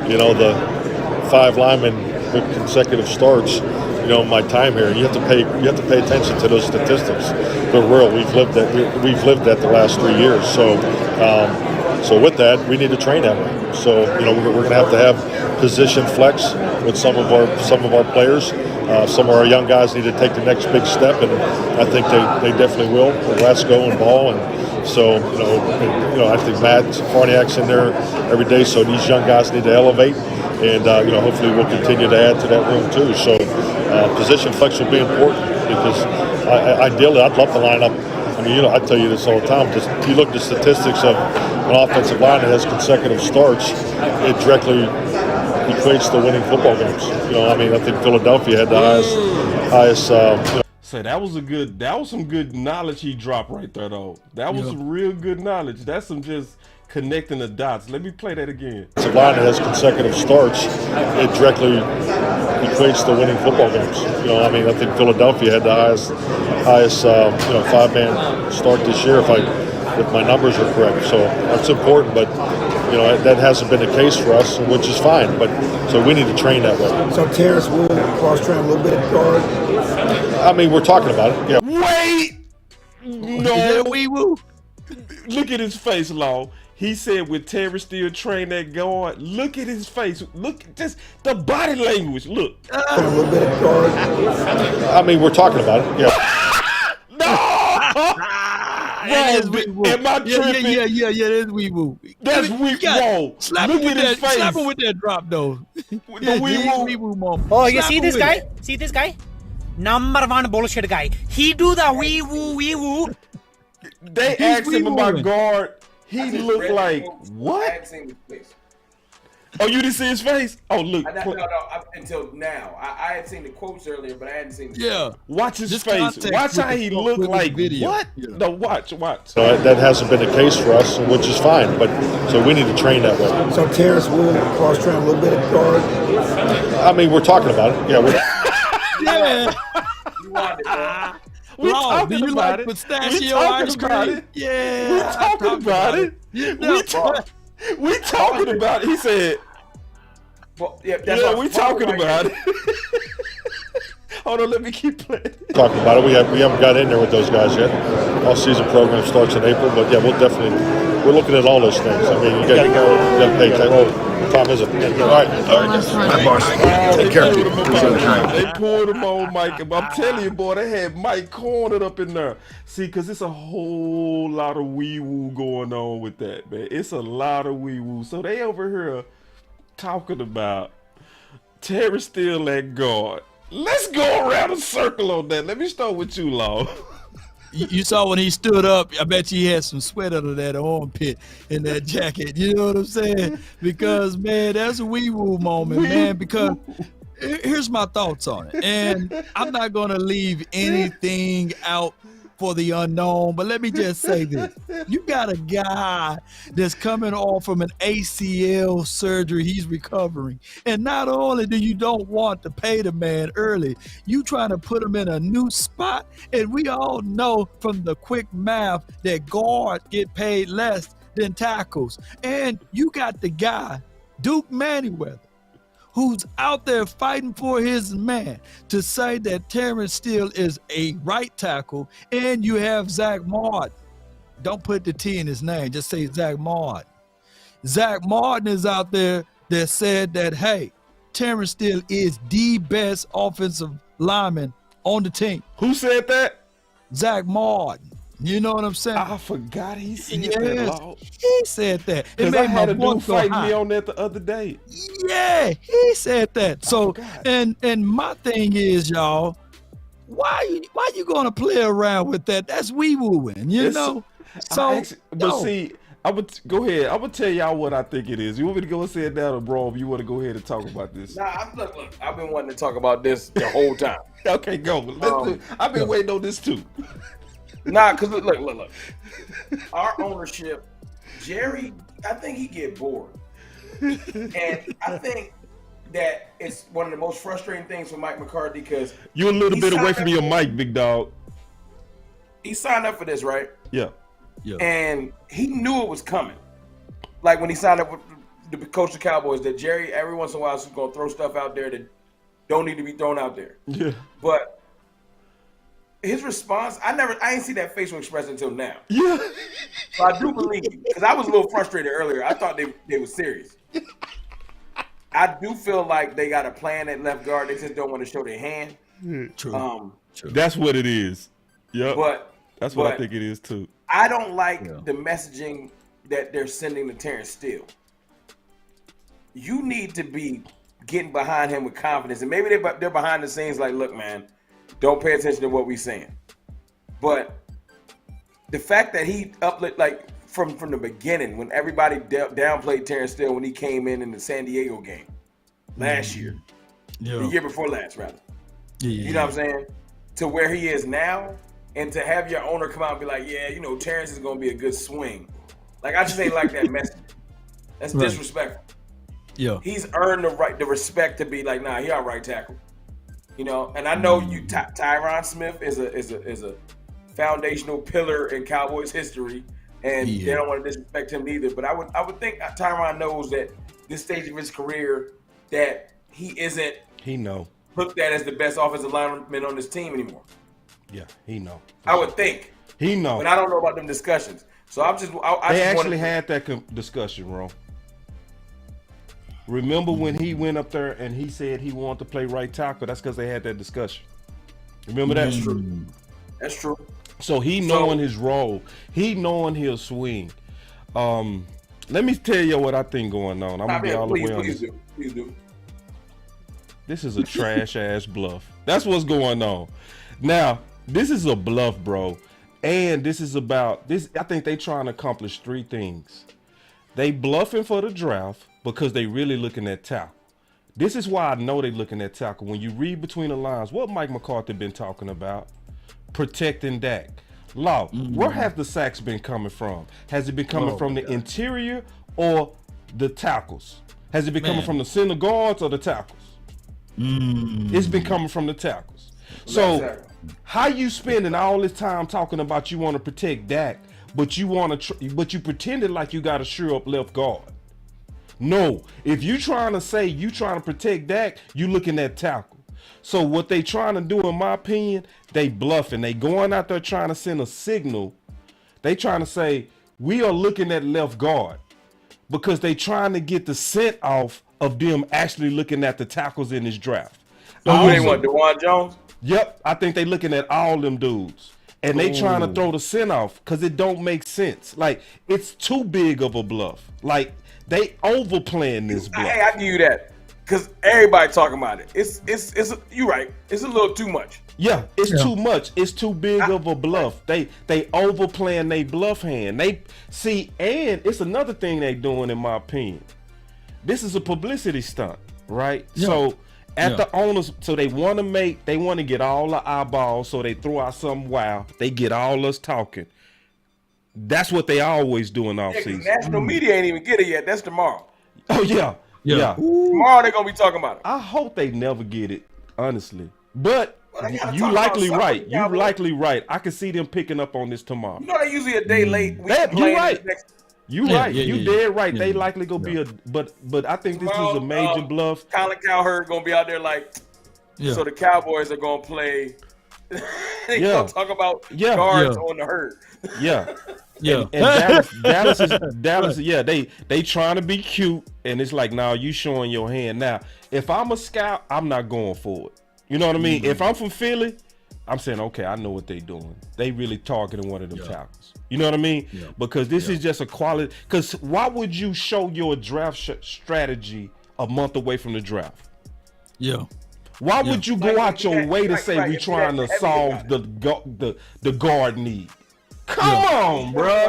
the 5 linemen with consecutive starts, my time here. You have to pay attention to those statistics. They're real. We've lived that the last 3 years. So with that, we need to train that way. So we're going to have position flex with some of our players. Some of our young guys need to take the next big step, and I think they definitely will. Let's go and ball, and so I think Matt Farniak's in there every day. So these young guys need to elevate, and hopefully we'll continue to add to that room too. So position flex will be important because ideally I'd love to line up. I mean, I tell you this all the time. Just you look at the statistics of an offensive line that has consecutive starts, it directly equates to winning football games. I think Philadelphia had the highest. So that was some good knowledge he dropped right there, though. That was some real good knowledge. That's some just connecting the dots. Let me play that again. It's a line that has consecutive starts, it directly equates to winning football games. I think Philadelphia had the highest 5-man start this year, if my numbers are correct. So that's important, but that hasn't been the case for us, which is fine. But so we need to train that way. So Terrence will cross-train a little bit at guard. I mean, we're talking about it. Yeah. Wait, no, wee woo. Look at his face, Law. He said with Terrence Steele train that guard. Look at his face. Look, just the body language. Look. A little bit at guard. I mean, we're talking about it. Yeah. No. is wee woo. Am I tripping? Yeah. That's wee woo. That's wee woo. Slap Look him with at his that. Slap face. him with that drop though. The wee woo moment. Oh, you Slap see him this with guy? it. See this guy? Number one bullshit guy. He do the wee woo. They asked him about guard. He looked like I what? hadn't seen his face. Oh, you didn't see his face? Oh, look. No, until now. I had seen the quotes earlier, but I hadn't seen his Yeah. face. Watch his This face. context Watch with how the he fuck looked with the like. video. What? Yeah. No, watch. So that hasn't been the case for us, which is fine. But so we need to train that way. So Terrence will cross train a little bit at guard. I mean, we're talking about it. Yeah, Yeah. You wanted it, bro. We Bro, talking do you about like it. pistachio We talking ice about cream? it. Yeah. We I talking talked about it. You We know, talking about it. He said, Well, that's yeah, what we I'm talking right about here. it. Hold on, let me keep playing. talking about it. We haven't got in there with those guys yet. All season program starts in April, but yeah, we're looking at all those things. I mean, you got to go. You got to pay attention. Time is it? All right. My boss. Take care of you. Appreciate the time. They pulled him on Mike. I'm telling you, boy, they had Mike cornered up in there. See, because it's a whole lot of wee-woo going on with that, man. It's a lot of wee-woo. So they over here talking about Terry Steele at guard. Let's go around a circle on that. Let me start with you, Law. You saw when he stood up, I bet you he had some sweat under that armpit in that jacket. You know what I'm saying? Because, man, that's a wee-woo moment, man. Because here's my thoughts on it. And I'm not going to leave anything out for the unknown, but let me just say this. You got a guy that's coming off from an ACL surgery. He's recovering. And not only do you don't want to pay the man early, you trying to put him in a new spot. And we all know from the quick math that guards get paid less than tackles. And you got the guy, Duke Manyweather, who's out there fighting for his man, to say that Terrence Steele is a right tackle, and you have Zach Martin. Don't put the T in his name, just say Zach Martin. Zach Martin is out there that said that, hey, Terrence Steele is the best offensive lineman on the team. Who said that? Zach Martin. You know what I'm saying? I forgot he said that, Law. He said that. It Because I made had my a voice dude go fighting high. me on that the other day. Yeah, he said that. So, and my thing is, y'all, why you gonna play around with that? That's wee wooing, you know. So, see, I would go ahead. I would tell y'all what I think it is. You want me to go and say it down, or bro? If you want to go ahead and talk about this? Nah, look, I've been wanting to talk about this the whole time. Okay, go. I've been waiting on this too. Nah, because look. Our ownership, Jerry, I think he get bored. And I think that it's one of the most frustrating things for Mike McCarthy because You're a little bit away from your mic, big dog. He signed up for this, right? Yeah. And he knew it was coming. Like when he signed up to coach the Cowboys, that Jerry every once in a while is going to throw stuff out there that don't need to be thrown out there. Yeah. But his response, I ain't see that facial expression until now. Yeah. So I do believe you because I was a little frustrated earlier. I thought they were serious. I do feel like they got a plan at left guard. They just don't want to show their hand. True. That's what it is. Yep. But that's what I think it is too. I don't like the messaging that they're sending to Terrence Steele. You need to be getting behind him with confidence, and maybe they're behind the scenes like, look, man, don't pay attention to what we're saying. But the fact that he uplit like from the beginning, when everybody downplayed Terrence Steele when he came in the San Diego game last year, the year before last, rather. You know what I'm saying? To where he is now, and to have your owner come out and be like, yeah, you know, Terrence is going to be a good swing. Like, I just ain't like that message. That's disrespectful. Yeah. He's earned the respect to be like, nah, he all right tackle. You know, and I know Tyron Smith is a foundational pillar in Cowboys history, and they don't want to disrespect him either. But I would think Tyron knows that this stage of his career that he isn't looked at as the best offensive lineman on this team anymore. Yeah, he know. I would think he know, but I don't know about them discussions. So I'm just they actually had that discussion, Ron. Remember when he went up there and he said he wanted to play right tackle? That's because they had that discussion. Remember that? That's true. That's true. So he knowing his role, he knowing he'll swing. Let me tell you what I think going on. I'm gonna be all the way on this. Please do. This is a trash ass bluff. That's what's going on. Now, this is a bluff, bro. And this is about this. I think they trying to accomplish 3 things. They bluffing for the draft because they really looking at tackle. This is why I know they looking at tackle. When you read between the lines, what Mike McCarthy been talking about? Protecting Dak. Law, where has the sacks been coming from? Has it been coming from the interior or the tackles? Has it been coming from the center guards or the tackles? It's been coming from the tackles. So how you spending all this time talking about you want to protect Dak, but you pretended like you got to sure up left guard? No, if you trying to say you trying to protect Dak, you looking at tackle. So what they trying to do, in my opinion, they bluffing. They going out there trying to send a signal. They trying to say we are looking at left guard because they trying to get the scent off of them actually looking at the tackles in this draft. So who they want, DeJuan Jones? Yep, I think they looking at all them dudes. And they trying to throw the scent off because it don't make sense. Like, it's too big of a bluff. Like, they overplaying this bluff. Hey, I give you that. Because everybody talking about it. It's you're right. It's a little too much. Yeah, it's too much. It's too big of a bluff. They overplaying they bluff hand. They see, and it's another thing they doing, in my opinion. This is a publicity stunt, right? Yeah. So at the owners, so they want to get all the eyeballs, so they throw out some wow. They get all us talking. That's what they always do in off season. National media ain't even get it yet. That's tomorrow. Oh yeah. Tomorrow they're gonna be talking about it. I hope they never get it, honestly. But you likely right. You likely right. I can see them picking up on this tomorrow. You know they usually a day late. You right. You right. You dead right. Yeah, they likely gonna be a but I think this is a major bluff. Colin Cowherd gonna be out there like so the Cowboys are gonna play. They gonna talk about guards on the herd. Yeah. Yeah, and Dallas. Yeah, they trying to be cute, and it's like, now you showing your hand. Now, if I'm a scout, I'm not going for it. You know what I mean? If I'm from Philly, I'm saying, okay, I know what they doing. They really targeting one of them tackles. You know what I mean? Yeah. Because this is just a quality. Because why would you show your draft strategy a month away from the draft? Yeah. Why would you go out your way to say we trying to solve the guard need? Come on, bro.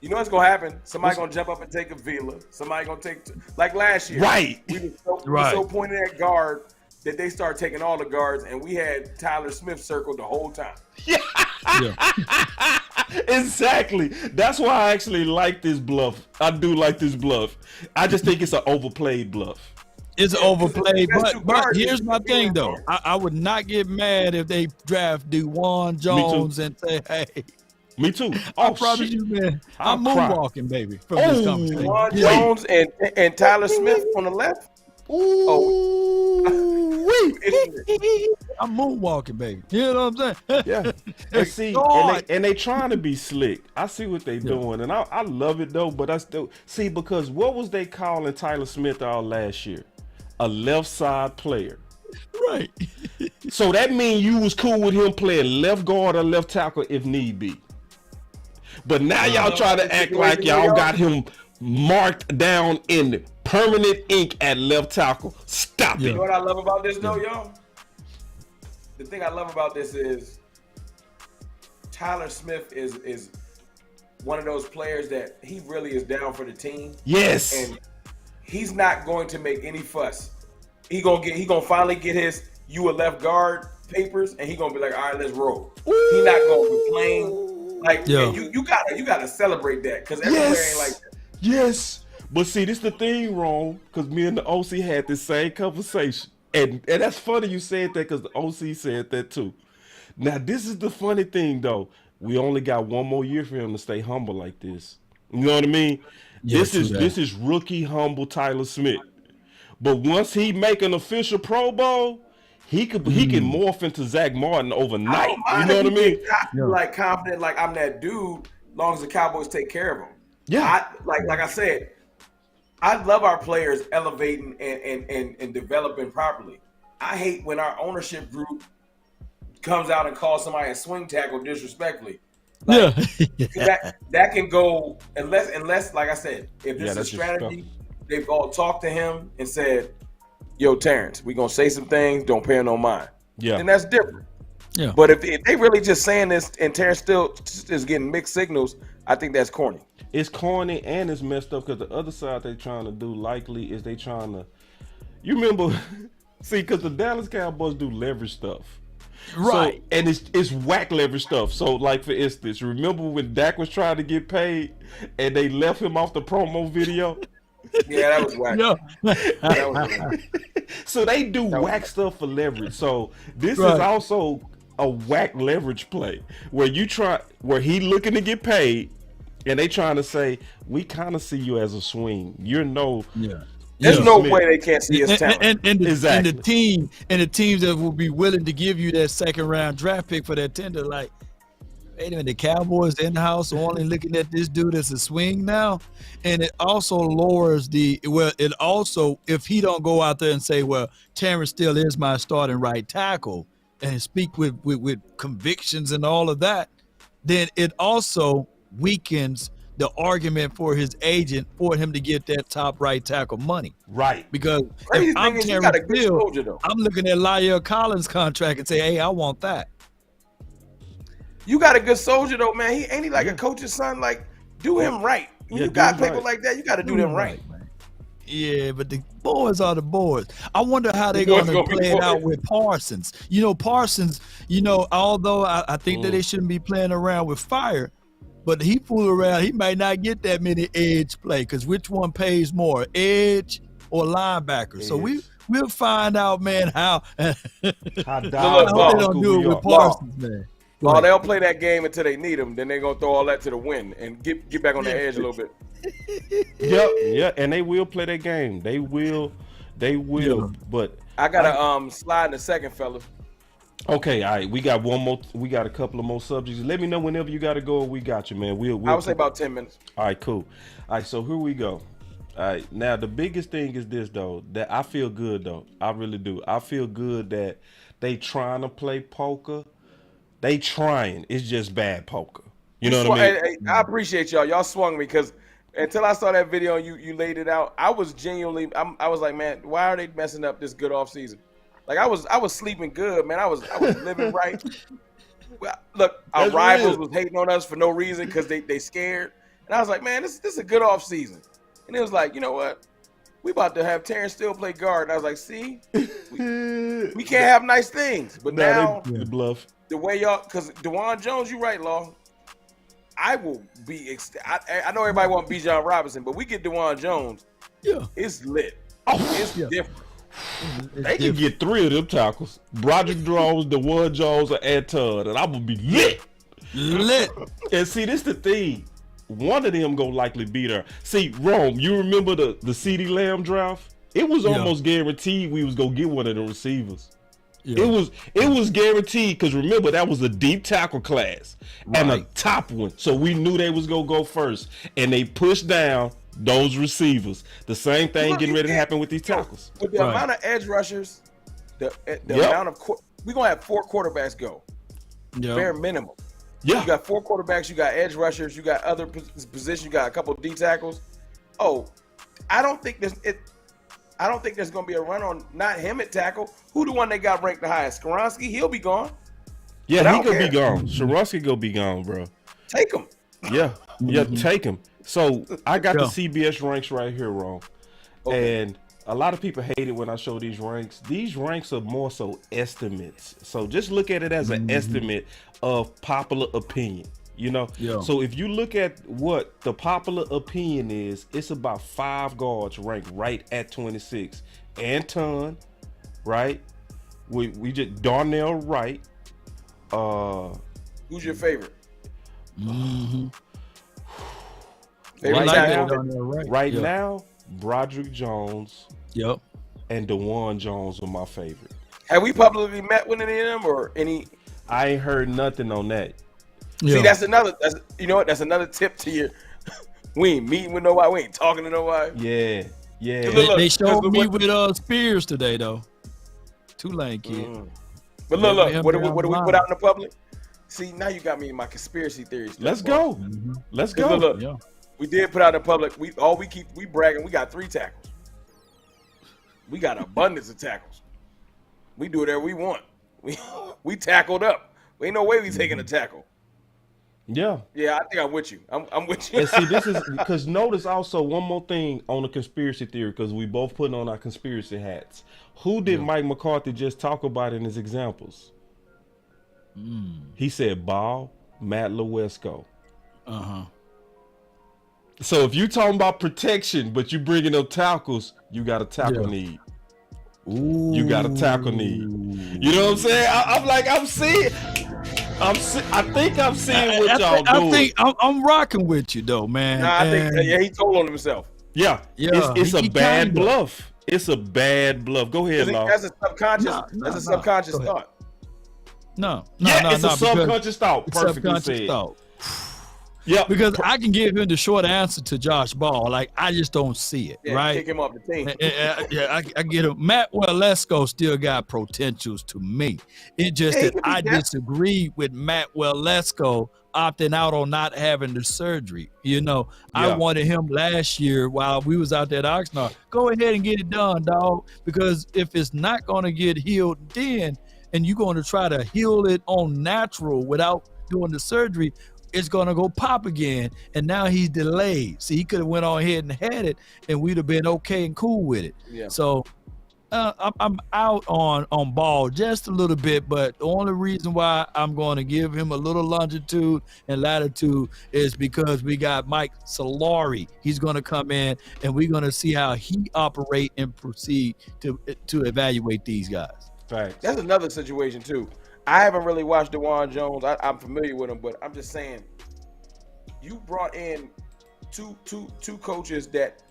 You know what's gonna happen? Somebody gonna jump up and take a Vila. Somebody gonna take like last year. Right. We were so pointed at guard that they started taking all the guards, and we had Tyler Smith circled the whole time. Yeah. Exactly. That's why I actually like this bluff. I do like this bluff. I just think it's an overplayed bluff. It's overplayed, but here's my thing though. I would not get mad if they draft DeJuan Jones and say, hey. Me too. I promise you, man. I'm moonwalking, baby, from this conversation. DeJuan Jones and Tyler Smith on the left. I'm moonwalking, baby. You know what I'm saying? Yeah. And see, and they trying to be slick. I see what they doing, and I love it though. But I still see, because what was they calling Tyler Smith all last year? A left side player. Right. So that means you was cool with him playing left guard or left tackle if need be. But now y'all try to act like y'all got him marked down in permanent ink at left tackle. Stop it. You know what I love about this though, y'all? The thing I love about this is Tyler Smith is one of those players that he really is down for the team. Yes. And he's not going to make any fuss. He gonna finally get his "you a left guard" papers, and he gonna be like, all right, let's roll. He not gonna complain. Like, you gotta celebrate that, because everywhere ain't like that. Yes. But see, this the thing, Ron, because me and the OC had this same conversation. And that's funny you said that, because the OC said that too. Now, this is the funny thing, though. We only got one more year for him to stay humble like this. You know what I mean? Yeah, this is rookie humble Tyler Smith. But once he make an official Pro Bowl, he can morph into Zach Martin overnight. You know what I mean? Like, confident, like I'm that dude, as long as the Cowboys take care of him. Yeah. Like I said, I love our players elevating and developing properly. I hate when our ownership group comes out and calls somebody a swing tackle disrespectfully. Like, that can go unless like I said, if this is a strategy, they've all talked to him and said, "Yo, Terrence, we gonna say some things. Don't pay no mind." Yeah, and that's different. Yeah, but if they really just saying this and Terrence still is getting mixed signals, I think that's corny. It's corny and it's messed up because the other side they trying to do likely is they trying to. You remember, see, because the Dallas Cowboys do leverage stuff. Right. So, and it's whack leverage stuff. So, like, for instance, remember when Dak was trying to get paid and they left him off the promo video? Yeah, that was whack. Yeah. That was whack. So they do whack stuff for leverage. So this is also a whack leverage play where he looking to get paid and they trying to say, we kind of see you as a swing. You're no... Yeah. There's no way they can't see his talent. And the teams that will be willing to give you that second round draft pick for that tender, like, wait a minute, the Cowboys in the house are only looking at this dude as a swing now. And it also lowers it also, if he don't go out there and say, well, Terrence still is my starting right tackle and speak with convictions and all of that, then it also weakens the argument for his agent for him to get that top right tackle money. Right. Because Crazy if I'm thing is, Terrence you got a good Steele, soldier, though. I'm looking at La'el Collins' contract and say, hey, I want that. You got a good soldier though, man. He ain't like a coach's son. Like, do him right. When you got people like that, you got to do them right. Yeah, but the boys are the boys. I wonder how they're going to play it out with Parsons. You know, Parsons, although I think that they shouldn't be playing around with fire, but he fool around, he might not get that many edge play because which one pays more, edge or linebacker? So we'll find out, man, how they don't do it with Parsons, man. Oh, they'll play that game until they need him. Then they're gonna throw all that to the wind and get back on the edge a little bit. Yeah, and they will play that game. They will. But I gotta slide in a second, fellas. Okay, all right. We got one more. We got a couple of more subjects. Let me know whenever you got to go. We got you, man. We'll I would say about 10 minutes. All right, cool. All right, so here we go. All right, now the biggest thing is this though. That I feel good though. I really do. I feel good that they trying to play poker. They trying. It's just bad poker. You know what I mean? Hey, I appreciate y'all. Y'all swung me because until I saw that video and you laid it out, I was genuinely. I was like, man, why are they messing up this good off season? Like I was sleeping good, man. I was living right. Well, look, our rivals was hating on us for no reason because they scared, and I was like, man, this is a good off season. And it was like, you know what? We about to have Terrence still play guard. And I was like, see, we can't have nice things. But now they bluff. The way y'all, because DeJuan Jones, you right, Law. I will be. I know everybody want Bijan Robinson, but we get DeJuan Jones. Yeah, it's lit. It's different. They can get 3 of them tackles. Broderick Jones, DeJuan Jones, or Anton, and I'm gonna be lit. And see, this the thing. One of them gonna likely be there. See, Rome, you remember the CeeDee Lamb draft? It was almost guaranteed we was gonna get one of the receivers. Yeah. It was guaranteed because remember that was a deep tackle class and a top one, so we knew they was gonna go first, and they pushed down those receivers. The same thing getting ready to happen with these tackles. With the amount of edge rushers, the amount of we're gonna have 4 quarterbacks go, bare minimum. Yeah, you got 4 quarterbacks, you got edge rushers, you got other positions, you got a couple of D tackles. Oh, I don't think there's going to be a run on not him at tackle. Who the one they got ranked the highest? Skoronski, he'll be gone. Yeah, he gonna be gone. Skoronski gonna be gone, bro. Take him. Yeah, take him. So I got the CBS ranks right here, Ron. Okay. And a lot of people hate it when I show these ranks. These ranks are more so estimates. So just look at it as an estimate of popular opinion. You know, so if you look at what the popular opinion is, it's about 5 guards ranked right at 26. Anton, right? We just Darnell Wright. Who's your favorite? Right now, Broderick Jones. Yep. And DeJuan Jones are my favorite. Have we publicly met with any of them or any? I ain't heard nothing on that. See, that's another tip to your. We ain't meeting with nobody. We ain't talking to nobody. Yeah. They showed me with Spears today though. Tulane kid. But look, what do we put out in the public? See, now you got me in my conspiracy theories. Let's go. Mm-hmm. Let's go. Look, we did put out in the public. We bragging. We got 3 tackles. We got abundance of tackles. We do whatever we want. We tackled up. Ain't no way we taking a tackle. Yeah. Yeah, I think I'm with you. I'm with you. And see, this is because notice also one more thing on the conspiracy theory, because we both putting on our conspiracy hats. Who did Mike McCarthy just talk about in his examples? He said Ball, Matt Lewesko. So if you talking about protection, but you bringing up tackles, you got a tackle need. Ooh. You got a tackle need. You know what I'm saying? I'm seeing. I think I'm seeing what y'all doing. I think I'm rocking with you though, man. Nah, I think he told on himself. Yeah. It's a bad bluff. It's a bad bluff. Go ahead, Law. That's a subconscious thought. It's a subconscious thought. Perfectly said. Yeah, because I can give him the short answer to Josh Ball. Like, I just don't see it, right? Kick him off the team. I get him. Matt Lewesko still got potentials to me. It's just that I disagree with Matt Lewesko opting out on not having the surgery. I wanted him last year while we was out there at Oxnard. Go ahead and get it done, dog. Because if it's not going to get healed then, and you're going to try to heal it on natural without doing the surgery, it's going to go pop again. And now he's delayed. See, he could have went on ahead and had it, and we'd have been okay and cool with it. Yeah. So I'm out on Ball just a little bit, but the only reason why I'm going to give him a little longitude and latitude is because we got Mike Solari. He's going to come in, and we're going to see how he operate and proceed to evaluate these guys. Facts. That's another situation too. I haven't really watched DeJuan Jones. I'm familiar with him, but I'm just saying, you brought in two coaches that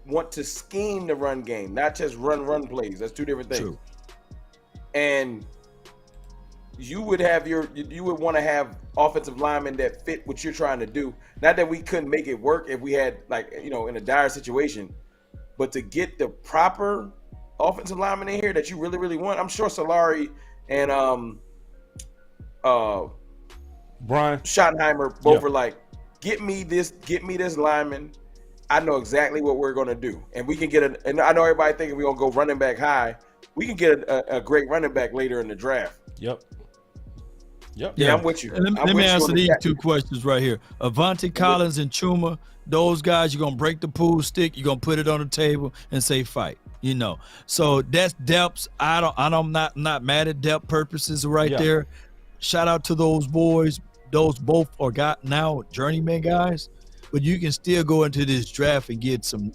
want to scheme the run game, not just run plays. That's two different things. True. And you would want to have offensive linemen that fit what you're trying to do. Not that we couldn't make it work if we had, like, in a dire situation, but to get the proper offensive lineman in here that you really, really want. I'm sure Solari and Brian Schottenheimer both were like, get me this lineman. I know exactly what we're going to do. And we can get and I know everybody thinking we're going to go running back high. We can get a great running back later in the draft. Yep. Yeah, I'm with you. Let me answer these 2 questions right here. Avante Collins and Chuma, those guys, you're going to break the pool stick. You're going to put it on the table and say fight. So that's depths. I'm not mad at depth purposes there. Shout out to those boys. Those both are now journeyman guys, but you can still go into this draft and get some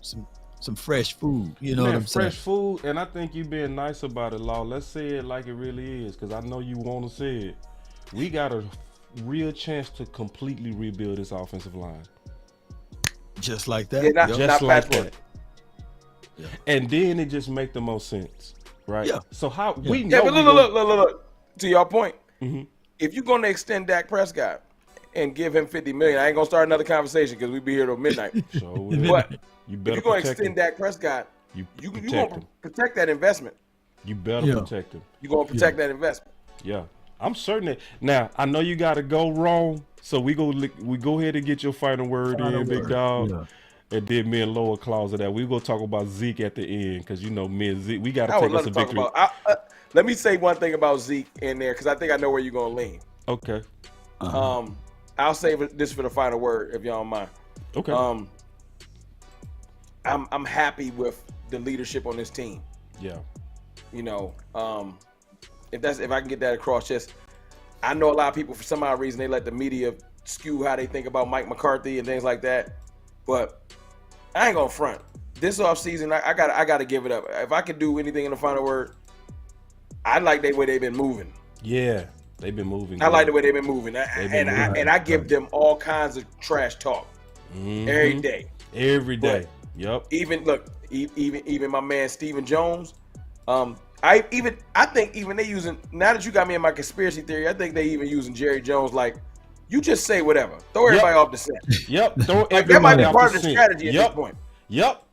fresh food. You know what I'm saying? Fresh food, and I think you being nice about it, Law. Let's say it like it really is, because I know you want to say it. We got a real chance to completely rebuild this offensive line. Just like that. Yeah, not like patchwork. that. Yeah. And then it just make the most sense, right? Yeah. So how we Yeah, know? but look. To your point, if you're going to extend Dak Prescott and give him $50 million, I ain't gonna start another conversation because we be here till midnight. But if you're gonna extend Dak Prescott, you're gonna protect that investment. You better protect him. You're gonna protect that investment. Yeah, I'm certain that. Now I know you got to go wrong, so we go ahead and get your final word in, big dog. Yeah. And then me and Lower clause of that. We gonna talk about Zeke at the end because me and Zeke, we got to take us a victory. Let me say one thing about Zeke in there because I think I know where you're gonna lean. Okay. I'll save this for the final word if y'all don't mind. Okay. I'm happy with the leadership on this team. Yeah. If I can get that across, just I know a lot of people for some odd reason they let the media skew how they think about Mike McCarthy and things like that. But I ain't gonna front. This offseason, I gotta give it up. If I could do anything in the final word, I like the way they've been moving. Yeah, they've been moving. I like the way they've been moving. I give them all kinds of trash talk every day. Every day. Yep. Even my man Stephen Jones. I think they using, now that you got me in my conspiracy theory, I think they even using Jerry Jones like, you just say whatever. Throw everybody off the set. Yep. Throw like that might be part of the strategy at this point. Yep.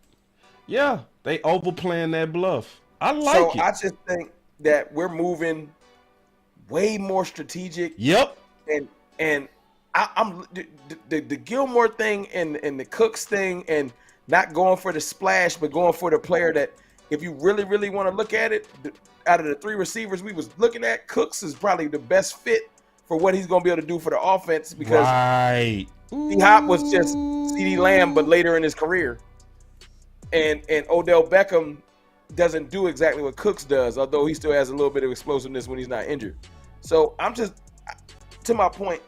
Yeah. They overplaying that bluff. I like it. So I just think that we're moving way more strategic. Yep. And I'm the Gilmore thing and the Cooks thing, and not going for the splash, but going for the player that, if you really, really want to look at it, out of the 3 receivers we was looking at, Cooks is probably the best fit for what he's going to be able to do for the offense, because D-Hop was just CeeDee Lamb, but later in his career. And Odell Beckham doesn't do exactly what Cooks does, although he still has a little bit of explosiveness when he's not injured. So I'm just, to my point,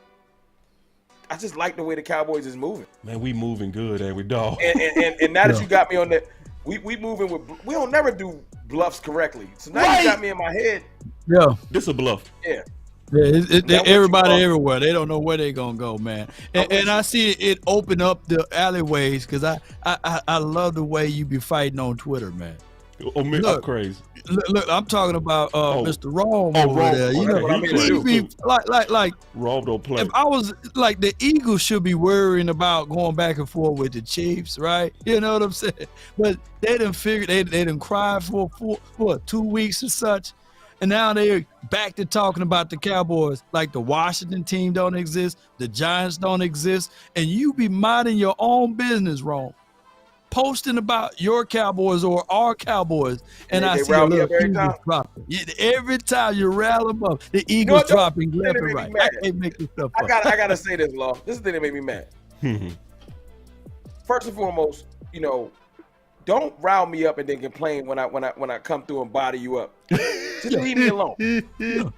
I just like the way the Cowboys is moving. Man, we moving good, ain't we, dog? And now that you got me on that, we moving with, we don't never do bluffs correctly. So now you got me in my head. Yeah, this a bluff. Yeah. Yeah, everybody everywhere. They don't know where they're gonna go, man. And I see it open up the alleyways, because I love the way you be fighting on Twitter, man. Oh, man, I'm crazy. Look, I'm talking about Mr. Rome over there. You know, he be like Rome don't play. If I was like, the Eagles should be worrying about going back and forth with the Chiefs, right? You know what I'm saying? But they didn't figure, they didn't cry for 2 weeks or such. And now they're back to talking about the Cowboys like the Washington team don't exist, the Giants don't exist, and you be minding your own business, Rome, posting about your Cowboys or our Cowboys, and I see a little Eagles dropping. Every time you rally them up, the Eagles dropping left and right. I can't make this stuff up. I gotta say this, Law. This is the thing that made me mad. First and foremost, you know, don't rile me up and then complain when I come through and body you up. Just leave me alone. Leave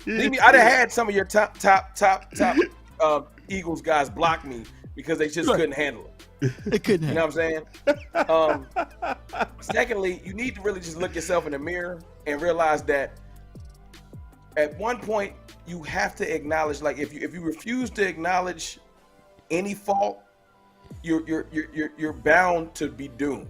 me. I done had some of your top Eagles guys block me because they just couldn't handle it. They couldn't handle it. You know what I'm saying? Secondly, you need to really just look yourself in the mirror and realize that at one point you have to acknowledge, like, if you refuse to acknowledge any fault, you're bound to be doomed.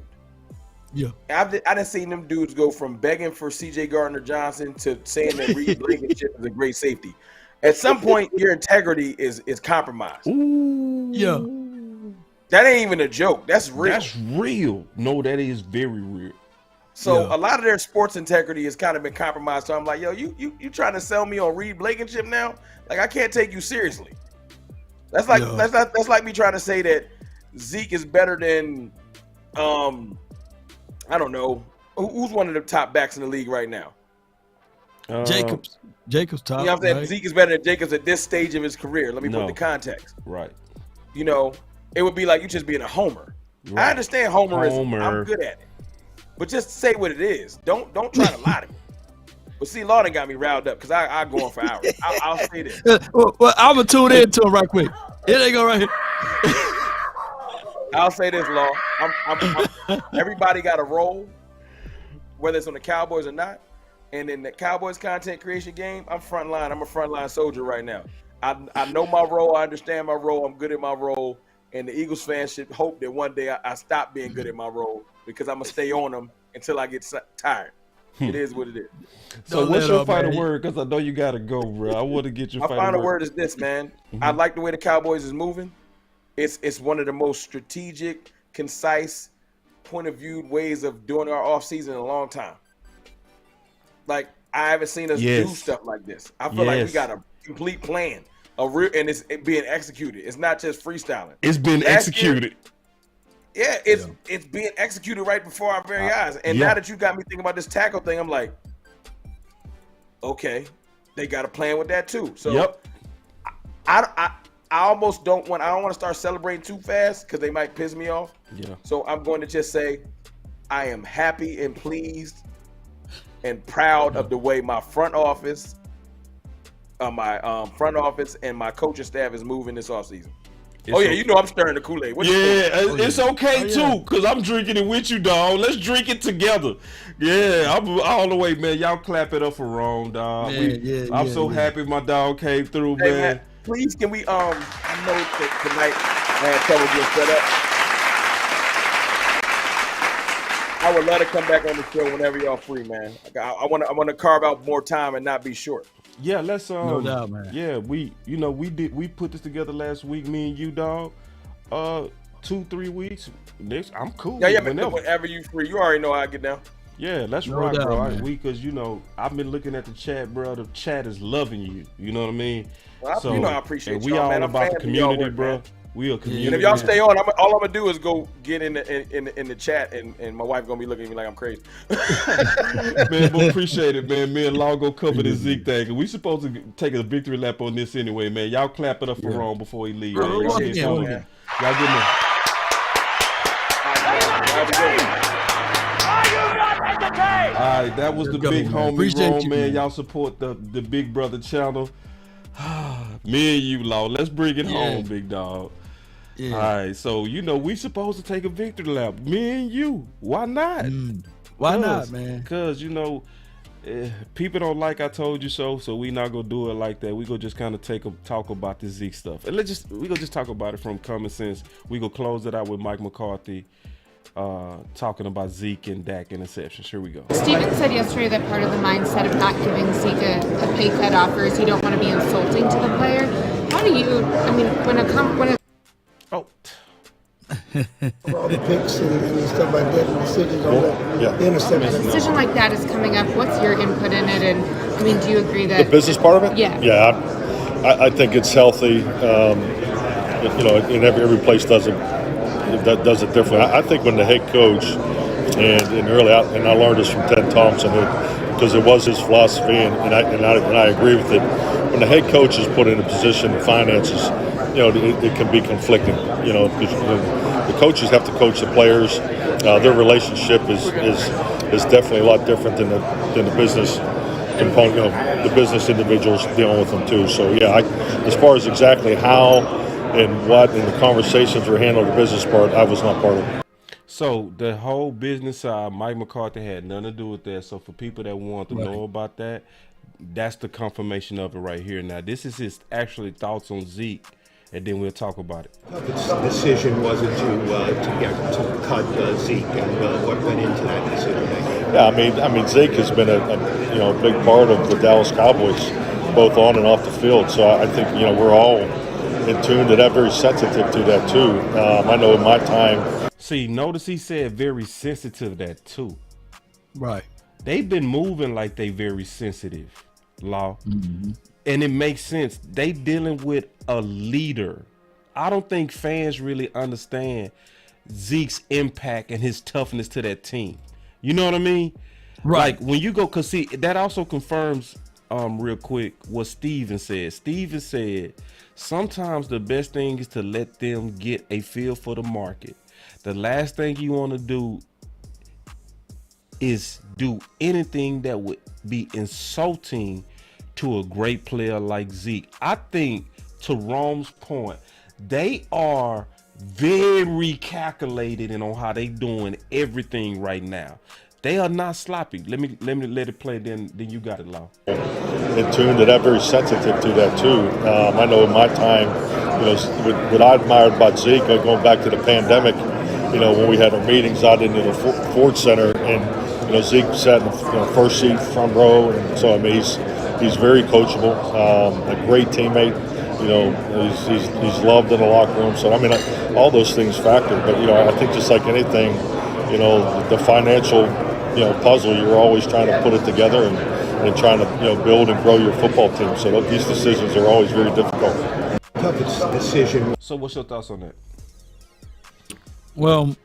Yeah, I done seen them dudes go from begging for C.J. Gardner-Johnson to saying that Reed Blankenship is a great safety. At some point, your integrity is compromised. Ooh. Yeah, that ain't even a joke. That's real. That's real. No, that is very real. So a lot of their sports integrity has kind of been compromised. So I'm like, yo, you trying to sell me on Reed Blankenship now? Like, I can't take you seriously. That's like that's like me trying to say that Zeke is better than I don't know. Who's one of the top backs in the league right now? Jacobs top. You know what I'm saying? Right? Zeke is better than Jacobs at this stage of his career. Let me put the context. Right. You know, it would be like you just being a homer. Right. I understand homerism. I'm good at it. But just say what it is. Don't try to lie to me. But see, Lawden got me riled up because I go on for hours. I'll say this. Well, I'm going to tune in to him right quick. Here they go right here. I'll say this, Law. Everybody got a role, whether it's on the Cowboys or not. And in the Cowboys content creation game, I'm frontline. I'm a frontline soldier right now. I know my role. I understand my role. I'm good at my role. And the Eagles fans should hope that one day I stop being good at my role, because I'm going to stay on them until I get tired. It is what it is. So what's your final word? Because I know you got to go, bro. I want to get your final word. My final word is this, man. I like the way the Cowboys is moving. It's one of the most strategic, concise, point of view ways of doing our offseason in a long time. Like, I haven't seen us do stuff like this. I feel like we got a complete plan, and it's being executed. It's not just freestyling. It's been executed. It's being executed right before our very eyes. And now that you got me thinking about this tackle thing, I'm like, okay, they got a plan with that too. So I almost don't want to start celebrating too fast because they might piss me off. Yeah. So I'm going to just say I am happy and pleased and proud of the way my front office and my coaching staff is moving this offseason. You know I'm stirring the Kool-Aid. It's okay too, because I'm drinking it with you, dog. Let's drink it together. Yeah, I'm all the way, man. Y'all clap it up for Rome, dog. I'm so happy my dog came through, man. Please, can we, I know that tonight I had trouble getting set up. I would love to come back on the show whenever y'all free, man. I want to carve out more time and not be short. Yeah, let's no doubt, man. Yeah, we put this together last week, me and you, dog. 2-3 weeks. Next, I'm cool. Yeah, but whenever you free, you already know how I get down. Yeah, let's No rock, doubt, bro. man. Because I've been looking at the chat, bro. The chat is loving you. You know what I mean? Well, I appreciate and we y'all, all man. I'm about the fans of y'all community, work, bro. man. We a community. And if y'all stay on, all I'm gonna do is go get in the chat, and my wife gonna be looking at me like I'm crazy. Man, but appreciate it, man. Me and Law go cover the Zeke thing. And we supposed to take a victory lap on this anyway, man. Y'all clap it up for Ron before he leave. I Man. Y'all appreciate y'all, man. Y'all give me. All right, that was the big homie Appreciate Ron, you, man. man. Y'all support the Big Brother channel. Me and you, Law. Let's bring it home, big dog. Yeah. All right, so we supposed to take a victory lap. Me and you. Why not? Why not, man? Because people don't like I told you so, so we not gonna do it like that. We gonna just kind of talk about this Zeke stuff, and we gonna just talk about it from common sense. We gonna close it out with Mike McCarthy talking about Zeke and Dak interceptions. Here we go. Steven said yesterday that part of the mindset of not giving Zeke a pay cut offer is you don't want to be insulting to the player. How do you? I mean, when all the picks and stuff like that, and decisions on the interception. a decision like that is coming up, what's your input in it? And I mean, do you agree that The business part of it? Yeah. Yeah, I think it's healthy. And every place does it differently. I think when the head coach and I learned this from Ted Thompson because it was his philosophy, and I agree with it. When the head coach is put in a position of finances, it can be conflicting. Because the coaches have to coach the players. Their relationship is definitely a lot different than the business component. The business individuals dealing with them too. So yeah, as far as exactly how and what and the conversations were handled, the business part, I was not part of it. So the whole business side, Mike McCarthy had nothing to do with that. So for people that want to know about that, that's the confirmation of it right here. Now this is his actually thoughts on Zeke, and then we'll talk about it. The decision wasn't to cut Zeke, and what went into that decision making? Yeah, I mean Zeke has been a big part of the Dallas Cowboys, both on and off the field. So I think we're all in tune to that, very sensitive to that too. I know in my time. See, notice he said very sensitive to that too. Right. They've been moving like they very sensitive, Law. And it makes sense. They dealing with a leader. I don't think fans really understand Zeke's impact and his toughness to that team. You know what I mean? Right. Like when you go, cause see, that also confirms real quick what Steven said. Steven said sometimes the best thing is to let them get a feel for the market. The last thing you want to do is do anything that would be insulting to a great player like Zeke. I think, to Rome's point, they are very calculated in on how they doing everything right now. They are not sloppy. Let me let it play. Then you got it, Law. In tune to that, very sensitive to that too. I know in my time, what I admired about Zeke, going back to the pandemic, when we had our meetings out into the Ford Center, and Zeke sat in the first seat, front row, and so I mean he's very coachable, a great teammate. He's loved in the locker room. So I mean, all those things factor. But I think just like anything, the financial puzzle, you're always trying to put it together and trying to build and grow your football team. So these decisions are always very difficult. Toughest decision. So what's your thoughts on that? Well,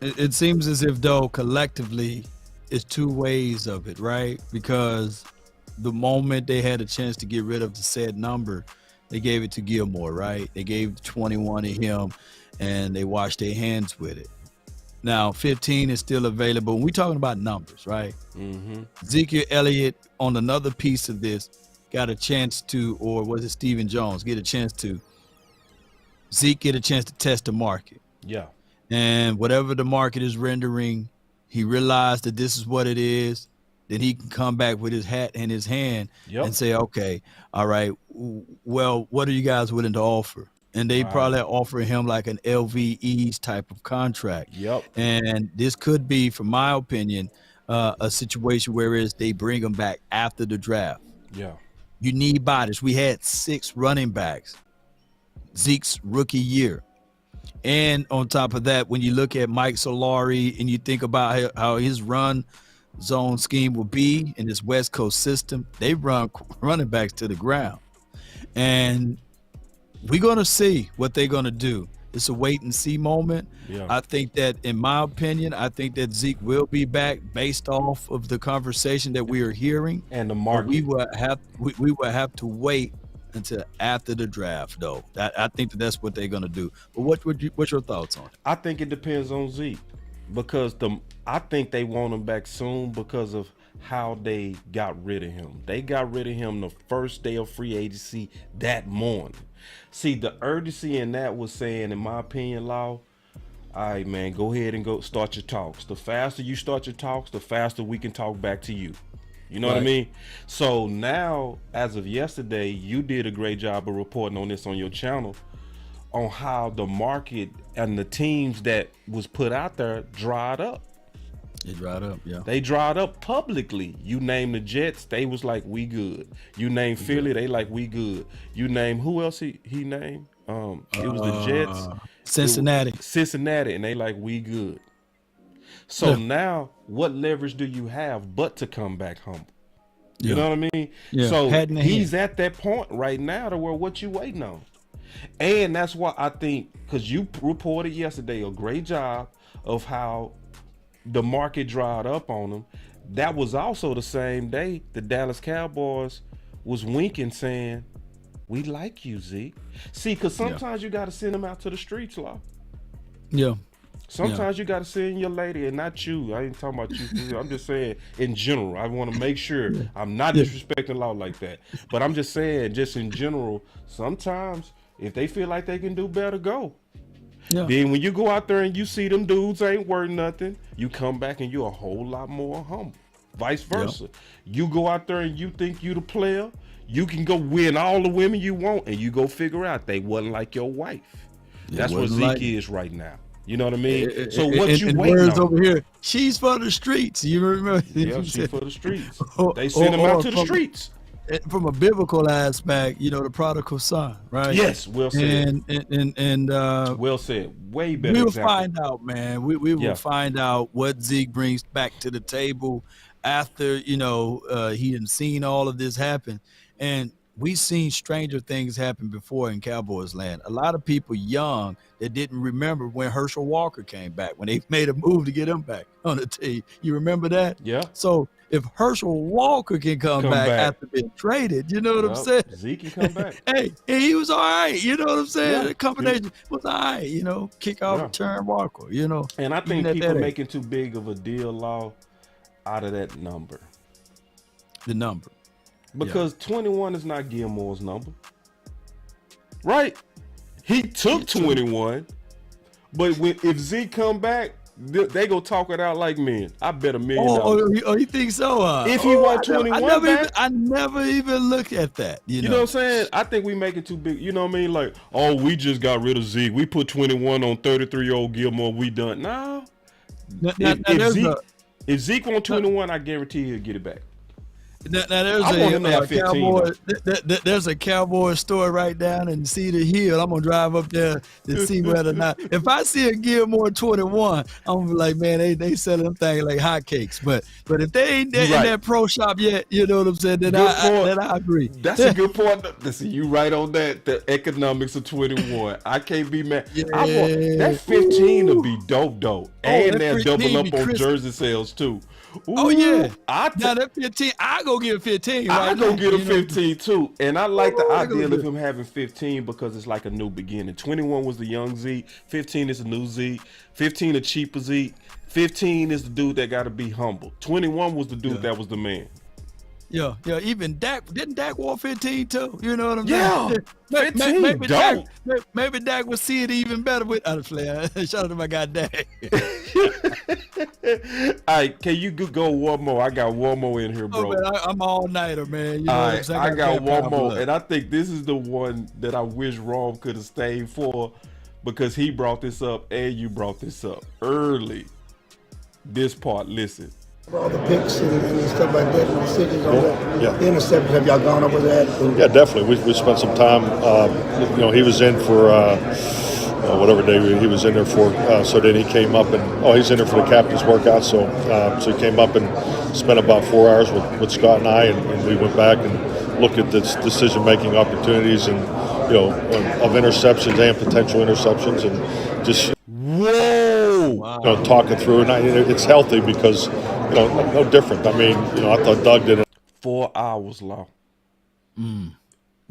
it seems as if though collectively it's two ways of it, right? Because the moment they had a chance to get rid of the said number, they gave it to Gilmore, right? They gave 21 to him and they washed their hands with it. Now 15 is still available. And we're talking about numbers, right? Ezekiel Elliott on another piece of this got a chance to, or was it Stephen Jones, get a chance to, Zeke get a chance to test the market. Yeah. And whatever the market is rendering, he realized that this is what it is. Then he can come back with his hat in his hand and say, okay, all right, well, what are you guys willing to offer? And they probably offer him like an LVE's type of contract. And this could be, from my opinion, a situation where they bring him back after the draft. You need bodies. We had 6 running backs, Zeke's rookie year. And on top of that, when you look at Mike Solari and you think about how his run zone scheme will be in this West Coast system. They run running backs to the ground. And we're going to see what they're going to do. It's a wait and see moment. Yeah. I think that, in my opinion, I think that Zeke will be back based off of the conversation that we are hearing. And the market. We will have to wait until after the draft, though. I think that's what they're going to do. But what's your thoughts on it? I think it depends on Zeke, because I think they want him back soon because of how they got rid of him. They got rid of him the first day of free agency that morning. See, the urgency in that was saying, in my opinion, Law, all right, man, go ahead and go start your talks. The faster you start your talks, the faster we can talk back to you. You know what I mean? So now, as of yesterday, you did a great job of reporting on this on your channel, on how the market and the teams that was put out there dried up. They dried up, yeah. They dried up publicly. You name the Jets, they was like, we good. You name Philly, they like, we good. You name, who else he named? It was the Jets. Cincinnati, and they like, we good. So now, what leverage do you have but to come back humble? You know what I mean? Yeah. So he's at that point right now to where what you waiting on. And that's why I think, because you reported yesterday a great job of how the market dried up on him. That was also the same day the Dallas Cowboys was winking, saying, we like you, Zeke. See, because sometimes you got to send them out to the streets, Law. Yeah. Sometimes you got to send your lady, and not you. I ain't talking about you. I'm just saying in general. I want to make sure I'm not disrespecting Law like that. But I'm just saying, just in general, sometimes if they feel like they can do better, go. Yeah. Then when you go out there and you see them dudes ain't worth nothing, you come back and you're a whole lot more humble. Vice versa. Yep. You go out there and you think you the player, you can go win all the women you want, and you go figure out they wasn't like your wife. That's what Zeke is right now. You know what I mean? So what you waiting on? Over here, she's for the streets. You remember? Yeah, she's for the streets. They send them out to the streets. From a biblical aspect, you know, the prodigal son, right? Yes, well said. And well said. Way better. We will find out, man. We will find out what Zeke brings back to the table after, you know, he had seen all of this happen. And we've seen stranger things happen before in Cowboys land. A lot of people young that didn't remember when Herschel Walker came back, when they made a move to get him back on the team. You remember that? Yeah. So if Herschel Walker can come back after being traded, you know what I'm saying? Zeke can come back. Hey, he was all right. You know what I'm saying? Yeah. The combination was all right. You know, kick off, return Walker, you know. And I think people making too big of a deal, Law, out of that number. The number. Because 21 is not Gilmore's number. Right? He took 21. But if Zeke come back, they go talk it out like men. I bet $1 million. Oh, you think so? If he won 21 I never even looked at that. You know what I'm saying? I think we make it too big. You know what I mean? Like, oh, we just got rid of Zeke. We put 21 on 33-year-old Gilmore. We done. No. If Zeke won 21, I guarantee he'll get it back. Now there's a Cowboy store right down in Cedar Hill. I'm gonna drive up there to see whether or not, if I see a Gilmore 21, I'm gonna be like, man, they selling them things like hotcakes. But if they ain't in that pro shop yet, you know what I'm saying? Then I agree. That's a good point. Listen, you right on that. The economics of 21. I can't be mad. Yeah. I want that 15 to be dope. And they'll double up on jersey sales too. Ooh, oh yeah, now that 15, I go get 15. I go get a 15 too, and I like the idea of him having 15 because it's like a new beginning. 21 was the young Zeke, 15 is the new Zeke, 15 a cheaper Zeke, 15 is the dude that got to be humble. 21 was the dude that was the man. Yeah. Even Dak, didn't Dak wear 15 too? You know what I'm saying? Yeah, 15. Maybe Dak would see it even better with other flair. Shout out to my guy Dak. All right, can you go one more? I got one more in here, bro. Oh, man, I'm all nighter, man. You know all right, I got one more, and I think this is the one that I wish Rome could have stayed for, because he brought this up and you brought this up early. This part, listen. All the picks and stuff like that, and decisions on the interceptions. Have y'all gone over that? Yeah, definitely. We spent some time. He was in for whatever day he was in there for. So then he came up and he's in there for the captain's workout. So so he came up and spent about 4 hours with Scott and I, and we went back and looked at the decision-making opportunities and of interceptions and potential interceptions, and just talking through it. And it's healthy because no different. I mean, I thought Doug did it. 4 hours, Law.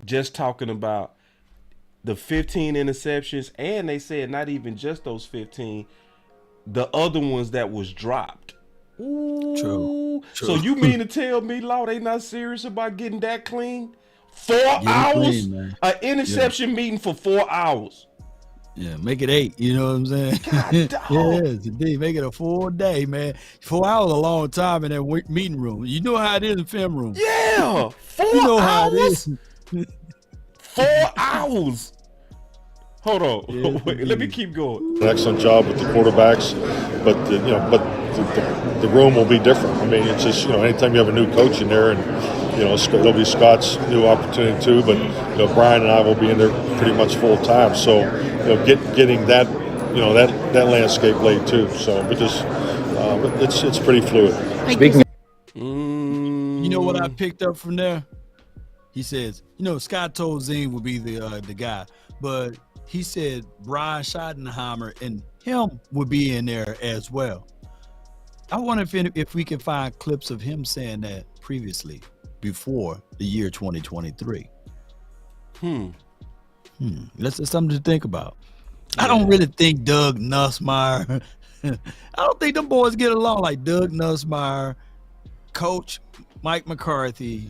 Just talking about the 15 interceptions, and they said not even just those 15, the other ones that was dropped. Ooh. True. So you mean to tell me, Law, they not serious about getting that clean? 4 hours? An interception meeting for 4 hours. Yeah, make it 8. You know what I'm saying? Yes, indeed. Make it a full day, man. 4 hours is a long time in that meeting room. You know how it is in film room. Yeah, 4 you know hours. How it is. 4 hours. Hold on. Yeah, wait, let me keep going. An excellent job with the quarterbacks, but the room will be different. I mean, it's just anytime you have a new coach in there, and it'll be Scott's new opportunity too. But Brian and I will be in there pretty much full time. So getting that that landscape laid too. So we just it's pretty fluid. Speaking. You know what I picked up from there? He says, Scott told Zing would be the guy, but he said Brian Schottenheimer and him would be in there as well. I wonder if we can find clips of him saying that previously, before the year 2023. That's something to think about. I don't really think Doug Nussmeier. I don't think them boys get along like Doug Nussmeier, Coach Mike McCarthy,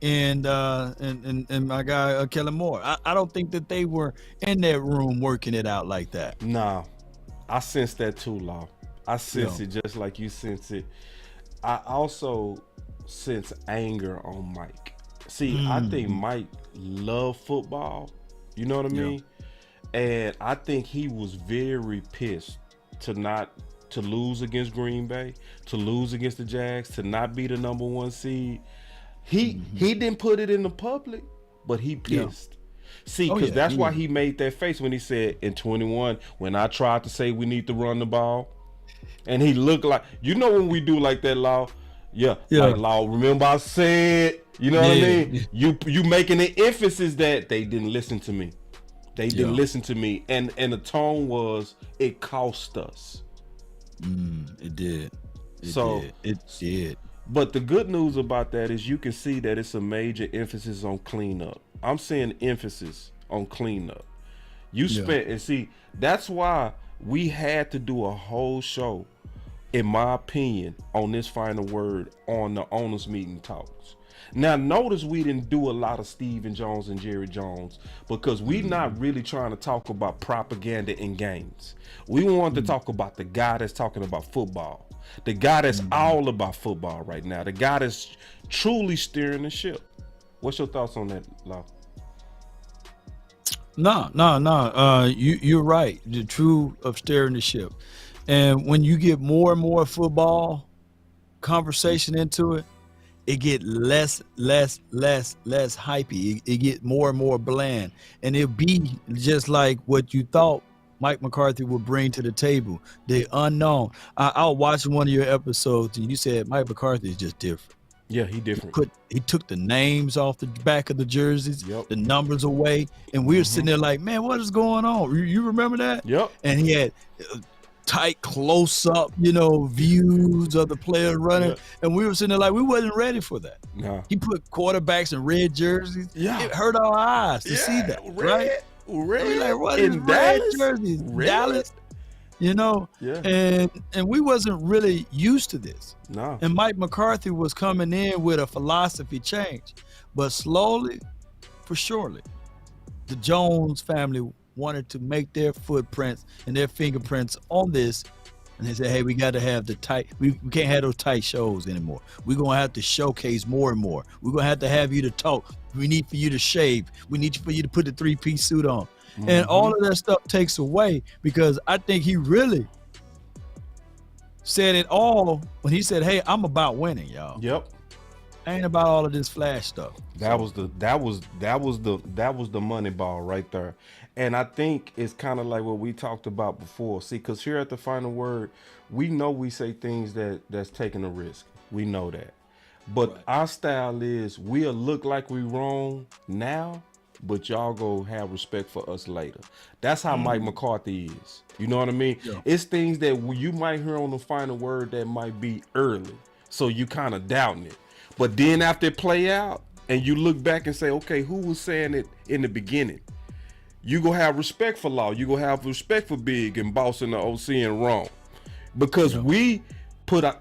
and my guy Kellen Moore. I don't think that they were in that room working it out like that. Nah, I sense that too, Law. I sense it just like you sense it. I also sense anger on Mike. See, I think Mike loved football. You know what I mean? And I think he was very pissed to lose against Green Bay, to lose against the Jags, to not be the number 1 seed. He didn't put it in the public, but he pissed. See, because that's why he made that face when he said in 21, when I tried to say we need to run the ball, and he looked like, when we do like that, Law, like Law, remember I said, you know what I mean? You making the emphasis that they didn't listen to me. They didn't listen to me, and the tone was, it cost us. It did. It did. But the good news about that is you can see that it's a major emphasis on cleanup. I'm saying emphasis on cleanup. You spent, and see, that's why we had to do a whole show, in my opinion, on this final word on the owners meeting talks. Now, notice we didn't do a lot of Stephen Jones and Jerry Jones because we're not really trying to talk about propaganda in games. We wanted to talk about the guy that's talking about football, the guy that's all about football right now, the guy that's truly steering the ship. What's your thoughts on that, Law? No. You're right. The truth of steering the ship. And when you get more and more football conversation into it, it get less hypey. It get more and more bland, and it'll be just like what you thought Mike McCarthy would bring to the table, the unknown. I was watching one of your episodes, and you said Mike McCarthy is just different. Yeah, he different. He took the names off the back of the jerseys, the numbers away, and we were sitting there like, man, what is going on? You remember that? Yep. And he had tight close-up, views of the players running, and we were sitting there like we wasn't ready for that. No. He put quarterbacks in red jerseys. Yeah. It hurt our eyes to see that, right? Red, like, what is red jerseys? Dallas, and we wasn't really used to this. No. And Mike McCarthy was coming in with a philosophy change, but slowly, for surely, the Jones family wanted to make their footprints and their fingerprints on this, and they said, hey, we got to have the tight, we can't have those tight shows anymore. We're going to have to showcase more and more. We're going to have you to talk. We need for you to shave. We need for you to put the 3-piece suit on. And all of that stuff takes away, because I think he really said it all when he said, hey, I'm about winning, y'all. Yep. Ain't about all of this flash stuff. That was the money ball right there. And I think it's kind of like what we talked about before. See, because here at the Final Word, we know we say things that's taking a risk. We know that. But our style is we'll look like we wrong now, but y'all go have respect for us later. That's how Mike McCarthy is. You know what I mean? Yeah. It's things that you might hear on the Final Word that might be early. So you kind of doubting it. But then after it play out and you look back and say, okay, who was saying it in the beginning? You gonna have respect for Law. You gonna have respect for Big and Boss and the OC and Wrong. Because we put our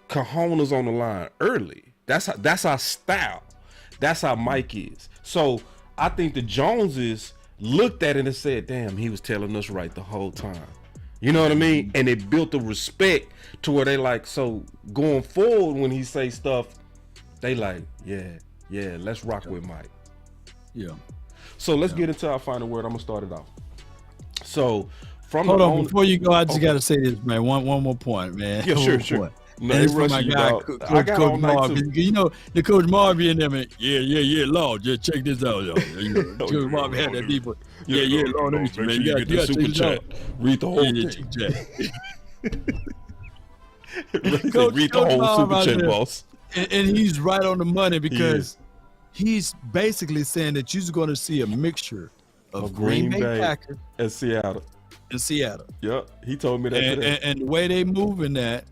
cojones on the line early. That's our style. That's how Mike is. So I think the Joneses looked at it and said, damn, he was telling us right the whole time. You know what I mean? And it built a respect to where they like, so going forward when he say stuff, they like, yeah, let's rock with Mike. Yeah. So let's get into our Final Word. I'm gonna start it off. So hold on, before you go, I just gotta say this, man. One more point, man. Yeah, sure. No, it's for my guy, Coach Marvin. You know, the Coach Marvin in there, man. Yeah, Lord, just check this out, y'all. Coach Marvin had that deep one. Yeah, Lord, man. You got the super chat. Read the whole thing. Read the whole super chat, boss. And he's right on the money because he's basically saying that you're going to see a mixture of Green Bay Packers and Seattle. Yep, he told me that today. And the way they moving that,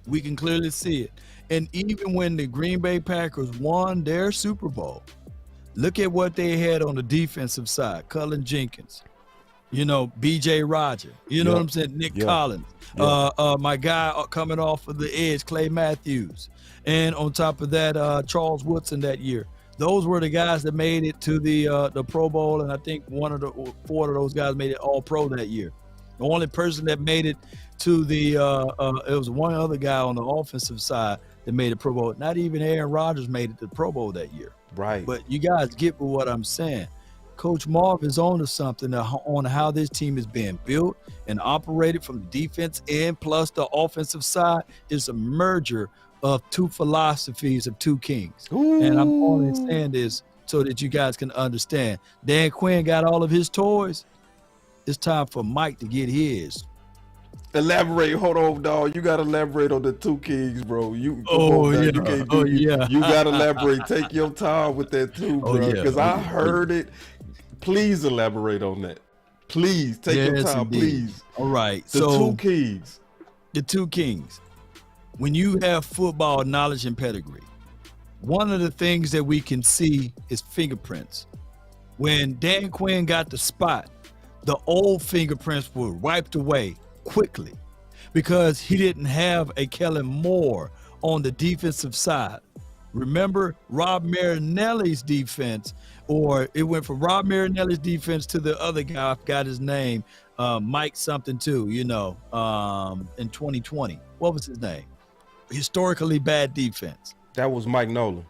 we can clearly see it. And even when the Green Bay Packers won their Super Bowl, look at what they had on the defensive side. Cullen Jenkins, BJ Roger, what I'm saying? Nick Collins, my guy coming off of the edge, Clay Matthews. And on top of that, Charles Woodson that year. Those were the guys that made it to the Pro Bowl, and I think four of those guys made it All Pro that year. The only person that made it to it was one other guy on the offensive side that made it Pro Bowl. Not even Aaron Rodgers made it to the Pro Bowl that year. Right. But you guys get what I'm saying. Coach Marv is on to something on how this team is being built and operated from the defense end, plus the offensive side is a merger of two philosophies of two kings. Ooh. And I'm only saying this so that you guys can understand. Dan Quinn got all of his toys. It's time for Mike to get his. Elaborate. Hold on, dog. You got to elaborate on the two kings, bro. You got to elaborate. Take your time with that too, bro. Because I heard it. Please elaborate on that. Please take your time, indeed. Please. All right. The two kings. The two kings. When you have football knowledge and pedigree, one of the things that we can see is fingerprints. When Dan Quinn got the spot, the old fingerprints were wiped away quickly because he didn't have a Kellen Moore on the defensive side. Remember Rob Marinelli's defense, or it went from Rob Marinelli's defense to the other guy, I forgot his name, Mike something too, in 2020. What was his name? Historically bad defense. That was Mike Nolan.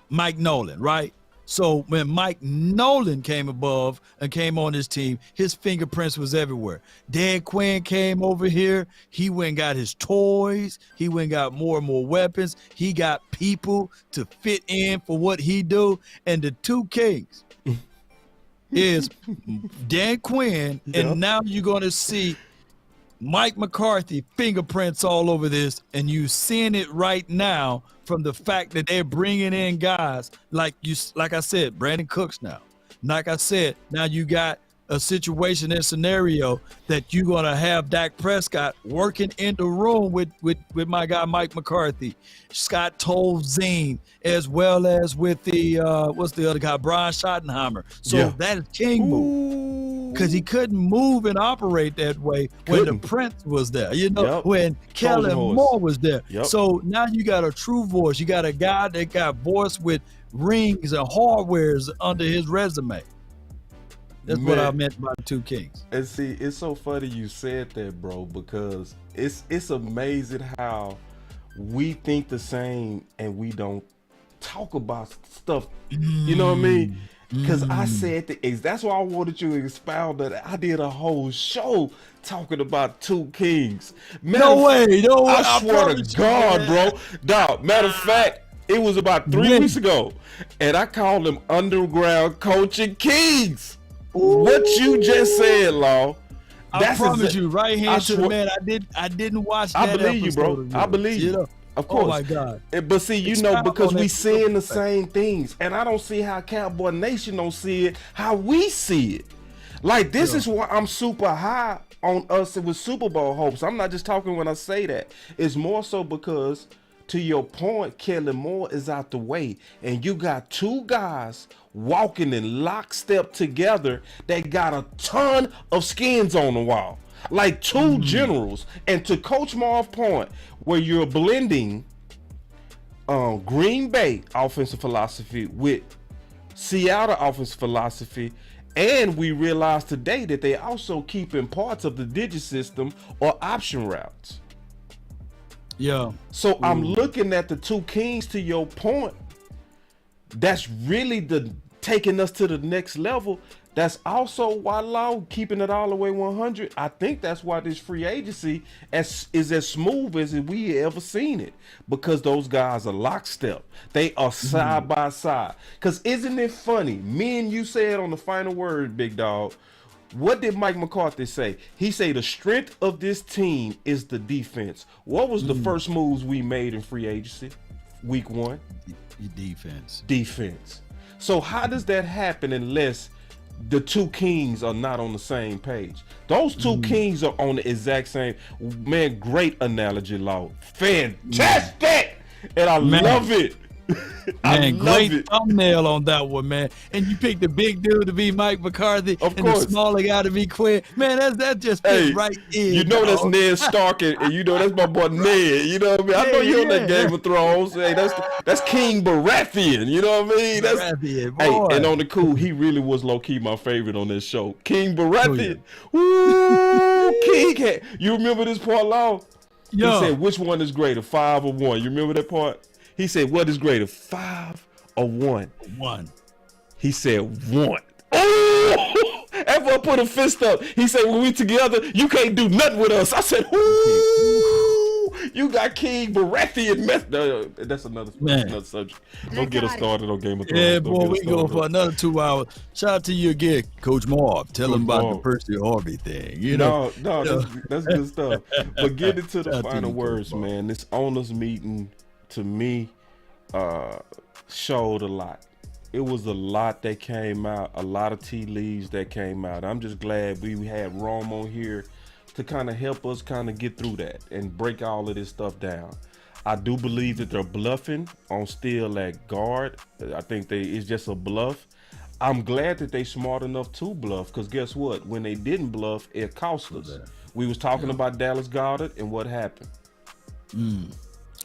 Mike Nolan, right? So when Mike Nolan came above and came on his team, his fingerprints was everywhere. Dan Quinn came over here. He went and got his toys. He went and got more and more weapons. He got people to fit in for what he do. And the two kings is Dan Quinn. And now you're going to see Mike McCarthy fingerprints all over this, and you seeing it right now from the fact that they're bringing in guys like I said, Brandon Cooks now. Like I said, now you got a situation and scenario that you're gonna have Dak Prescott working in the room with my guy Mike McCarthy, Scott Tolzien, as well as with the what's the other guy, Brian Schottenheimer. So that is king move. Because he couldn't move and operate that way when the Prince was there, when Kellen Moore was there. So now you got a true voice. You got a guy that got voice with rings and hardwares under his resume. That's what I meant by the two kings. And see, it's so funny you said that, bro, because it's amazing how we think the same and we don't talk about stuff. You know what I mean? Because I said that's why I wanted you to expound that. I did a whole show talking about two kings. No way. I swear to God, bro. Dog, matter of fact, It was about 3 weeks ago, and I called them underground coaching kings. What you just said, Law. I promise you, right hand to the man. I didn't watch that. I believe you, bro. I believe you. Of course. Oh my God. But see, you know, because we seeing the same things, and I don't see how Cowboy Nation don't see it, how we see it. Like, this is why I'm super high on us with Super Bowl hopes. I'm not just talking when I say that. It's more so because, to your point, Kellen Moore is out the way, and you got two guys walking in lockstep together that got a ton of skins on the wall, like two generals. And to Coach Marv's point, where you're blending Green Bay offensive philosophy with Seattle offensive philosophy, and we realized today that they also keeping parts of the digit system or option routes. Yeah. So I'm looking at the two kings, to your point. That's really the taking us to the next level. That's also why Law keeping it all the way 100. I think that's why this free agency is as smooth as we ever seen it, because those guys are lockstep. They are side by side. Because isn't it funny? Me and you said on the final word, big dog. What did Mike McCarthy say? He said the strength of this team is the defense. What was the first moves we made in free agency? Week 1? Defense. So how does that happen unless the two kings are not on the same page? Those two kings are on the exact same. Man, great analogy, Law. Fantastic! And I love it. Man, great thumbnail on that one, man. And you picked the big dude to be Mike McCarthy, of and course the smaller guy to be Quinn. Man, that just fits right in. You know that's Ned Stark, and you know that's my boy Ned. You know what I mean? I know you on that Game of Thrones. Hey, that's King Baratheon. You know what I mean? That's Baratheon, boy. Hey, and on the cool, he really was low key my favorite on this show. King Baratheon. Woo, King. You remember this part, Law? He said, "Which one is greater, 5 or 1?" You remember that part? He said, "What is greater, 5 or 1?" 1. He said 1. Oh! Ever put a fist up. He said, "When we together, you can't do nothing with us." I said, "Ooh, you got King Baratheon." That's another subject. Don't get us started on Game of Thrones. Yeah, boy, we go for another 2 hours. Shout out to you again, Coach Marv. Tell him about the Percy Harvey thing. You know, that's good stuff. But get into the final words, man. This owners meeting, to me, showed a lot. It was a lot that came out, a lot of tea leaves that came out. I'm just glad we had Rome on here to kind of help us kind of get through that and break all of this stuff down. I do believe that they're bluffing on Steele at guard. I think it's just a bluff. I'm glad that they smart enough to bluff, because guess what? When they didn't bluff, it cost us. We was talking about Dallas Goedert, and what happened?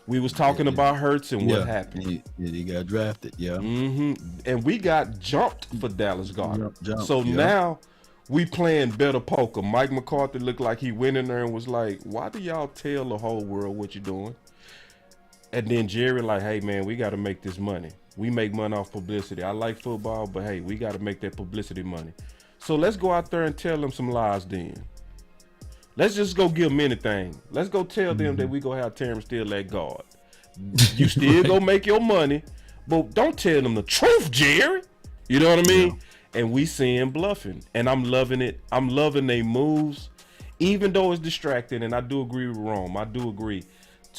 We was talking about Hurts, and what happened? He got drafted, And we got jumped for Dallas Goedert. So now we playing better poker. Mike McCarthy looked like he went in there and was like, "Why do y'all tell the whole world what you're doing?" And then Jerry like, "Hey man, we got to make this money. We make money off publicity. I like football, but hey, we got to make that publicity money. So let's go out there and tell them some lies then. Let's just go give them anything. Let's go tell them that we gonna have Terrence Steele at guard. You still gonna make your money, but don't tell them the truth, Jerry. You know what I mean?" And we seeing bluffing, and I'm loving it. I'm loving their moves, even though it's distracting. And I do agree with Rome. I do agree.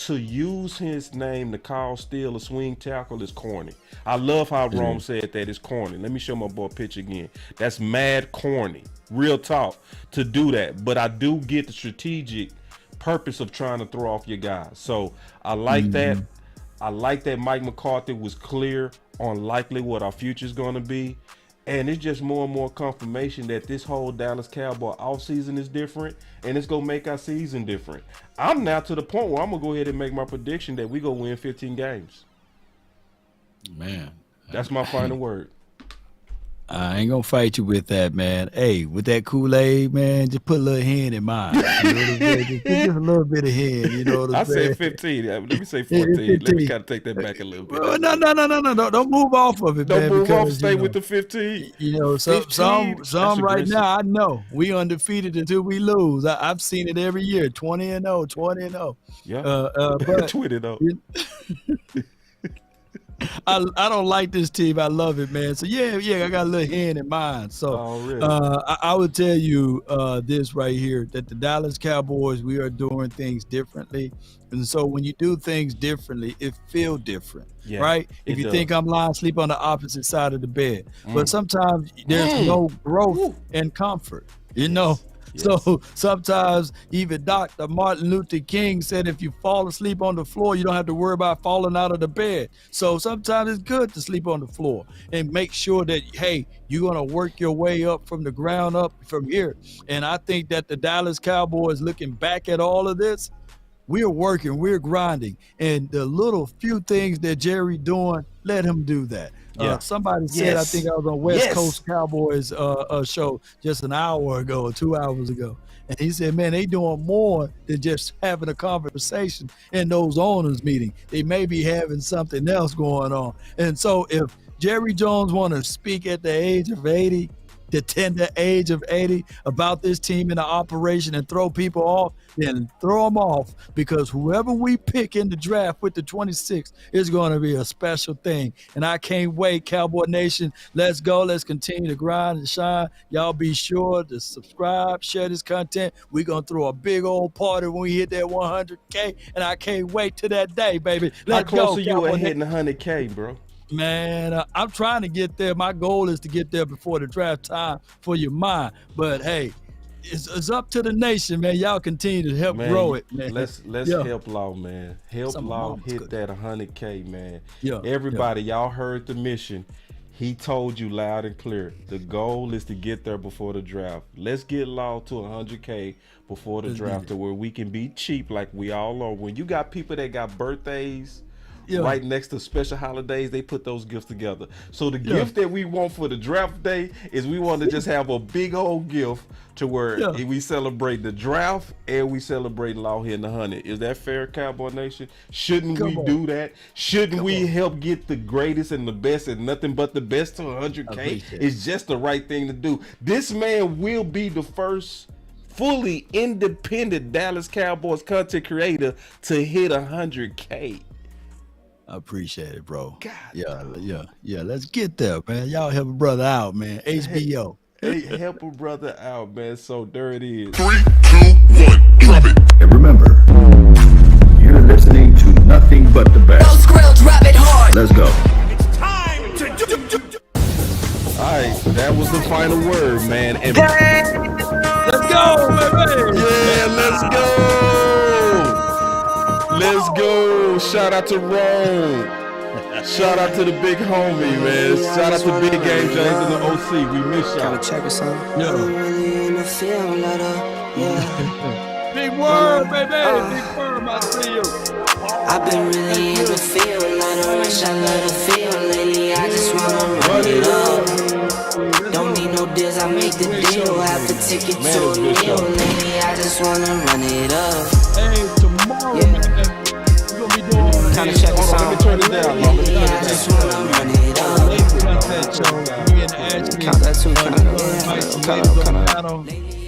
To use his name to call Steele a swing tackle is corny. I love how Rome said that it's corny. Let me show my boy a picture again. That's mad corny. Real talk to do that. But I do get the strategic purpose of trying to throw off your guys. So I like that. I like that Mike McCarthy was clear on likely what our future is going to be. And it's just more and more confirmation that this whole Dallas Cowboy offseason is different, and it's going to make our season different. I'm now to the point where I'm going to go ahead and make my prediction that we go win 15 games. Man. That's my final word. I ain't gonna fight you with that, man. Hey, with that Kool-Aid, man, just put a little hand in mine. You know what I'm saying? Just a little bit of hand, you know what I'm saying? I said 15. Let me say 14. Let me kind of take that back a little bit. No. Don't move off of it, man. Don't move off. Because, stay with the 15. You know, some right now, I know. We undefeated until we lose. I've seen it every year. 20-0, 20-0. Yeah. But 20-0. I don't like this team. I love it, man. So yeah, I got a little hand in mind. So I would tell you this right here, that the Dallas Cowboys, we are doing things differently. And so when you do things differently, it feels different, right? If you think I'm lying, sleep on the opposite side of the bed. But sometimes there's no growth and comfort, you know? So sometimes even Dr. Martin Luther King said, if you fall asleep on the floor, you don't have to worry about falling out of the bed. So sometimes it's good to sleep on the floor and make sure that, hey, you're going to work your way up from the ground up from here. And I think that the Dallas Cowboys, looking back at all of this, we're working, we're grinding. And the little few things that Jerry doing, let him do that. Somebody said, I think I was on West Coast Cowboys show just an hour ago or 2 hours ago. And he said, man, they doing more than just having a conversation in those owners meeting. They may be having something else going on. And so if Jerry Jones want to speak at the age of 80, the tender age of 80 about this team in the operation and throw people off, then throw them off, because whoever we pick in the draft with the 26th is going to be a special thing. And I can't wait, Cowboy Nation. Let's go. Let's continue to grind and shine. Y'all be sure to subscribe, share this content. We're going to throw a big old party when we hit that 100K, and I can't wait to that day, baby. Let's go. How close are you at hitting 100K, bro? Man, I'm trying to get there. My goal is to get there before the draft time for your mind. But hey, it's up to the nation, man. Y'all continue to help grow it, man. Let's help Law, man. Help Law hit that 100K, man. Everybody, y'all heard the mission. He told you loud and clear. The goal is to get there before the draft. Let's get Law to 100K before the draft, to where we can be cheap like we all are. When you got people that got birthdays right next to special holidays, they put those gifts together. So the gift that we want for the draft day is we want to just have a big old gift to where we celebrate the draft and we celebrate Law hitting the 100. Is that fair, Cowboy Nation? Shouldn't we do that? Shouldn't we help get the greatest and the best and nothing but the best to 100K? It's just the right thing to do. This man will be the first fully independent Dallas Cowboys content creator to hit 100K. I appreciate it, bro. God. Yeah. Let's get there, man. Y'all help a brother out, man. HBO. Hey, help a brother out, man. So there it is. 3, 2, 1, drop it. And remember, you're listening to nothing but the best. Those grills, drop it hard. Let's go. It's time to All right, that was the final word, man. And let's go, baby. Yeah, let's go. Let's go. Shout out to Rome. Shout out to the big homie, man. Shout out to Big Game James and the OC. We miss y'all. Gotta check us out. Big word, baby. Big word, I see you. I've been really in the field, lot of rush, I love the feel. Lately, I just wanna run it up. Don't need no deals, I make the deal. Have to take it to a meal. Lately, I just wanna run it up. Hey, tomorrow, man, we're gonna be doing Kinda check us out. Let me turn it down. Lately, I just wanna run it up. Count that too,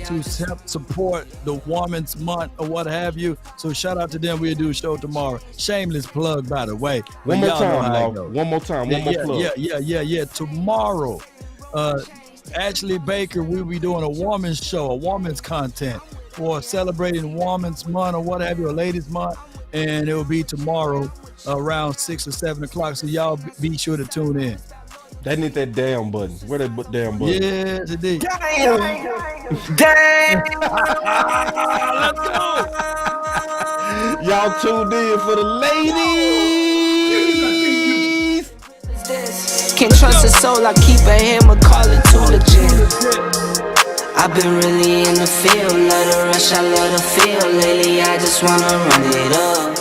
to help support the Women's Month or what have you. So shout out to them. We'll do a show tomorrow. Shameless plug, by the way. One more time, Law. One more time. One more plug. Yeah. Tomorrow, Ashley Baker, we'll be doing a woman's show, a woman's content for celebrating Women's Month or what have you, or Ladies Month. And it will be tomorrow around 6 or 7 o'clock. So y'all be sure to tune in. They need that damn button. Where that damn button? Yes, indeed. Damn! Let's go! Y'all tuned in for the ladies. Can't trust a soul, I keep a hammer, call it too legit. I've been really in the field, love the rush, I love the feel. Lately, I just wanna run it up.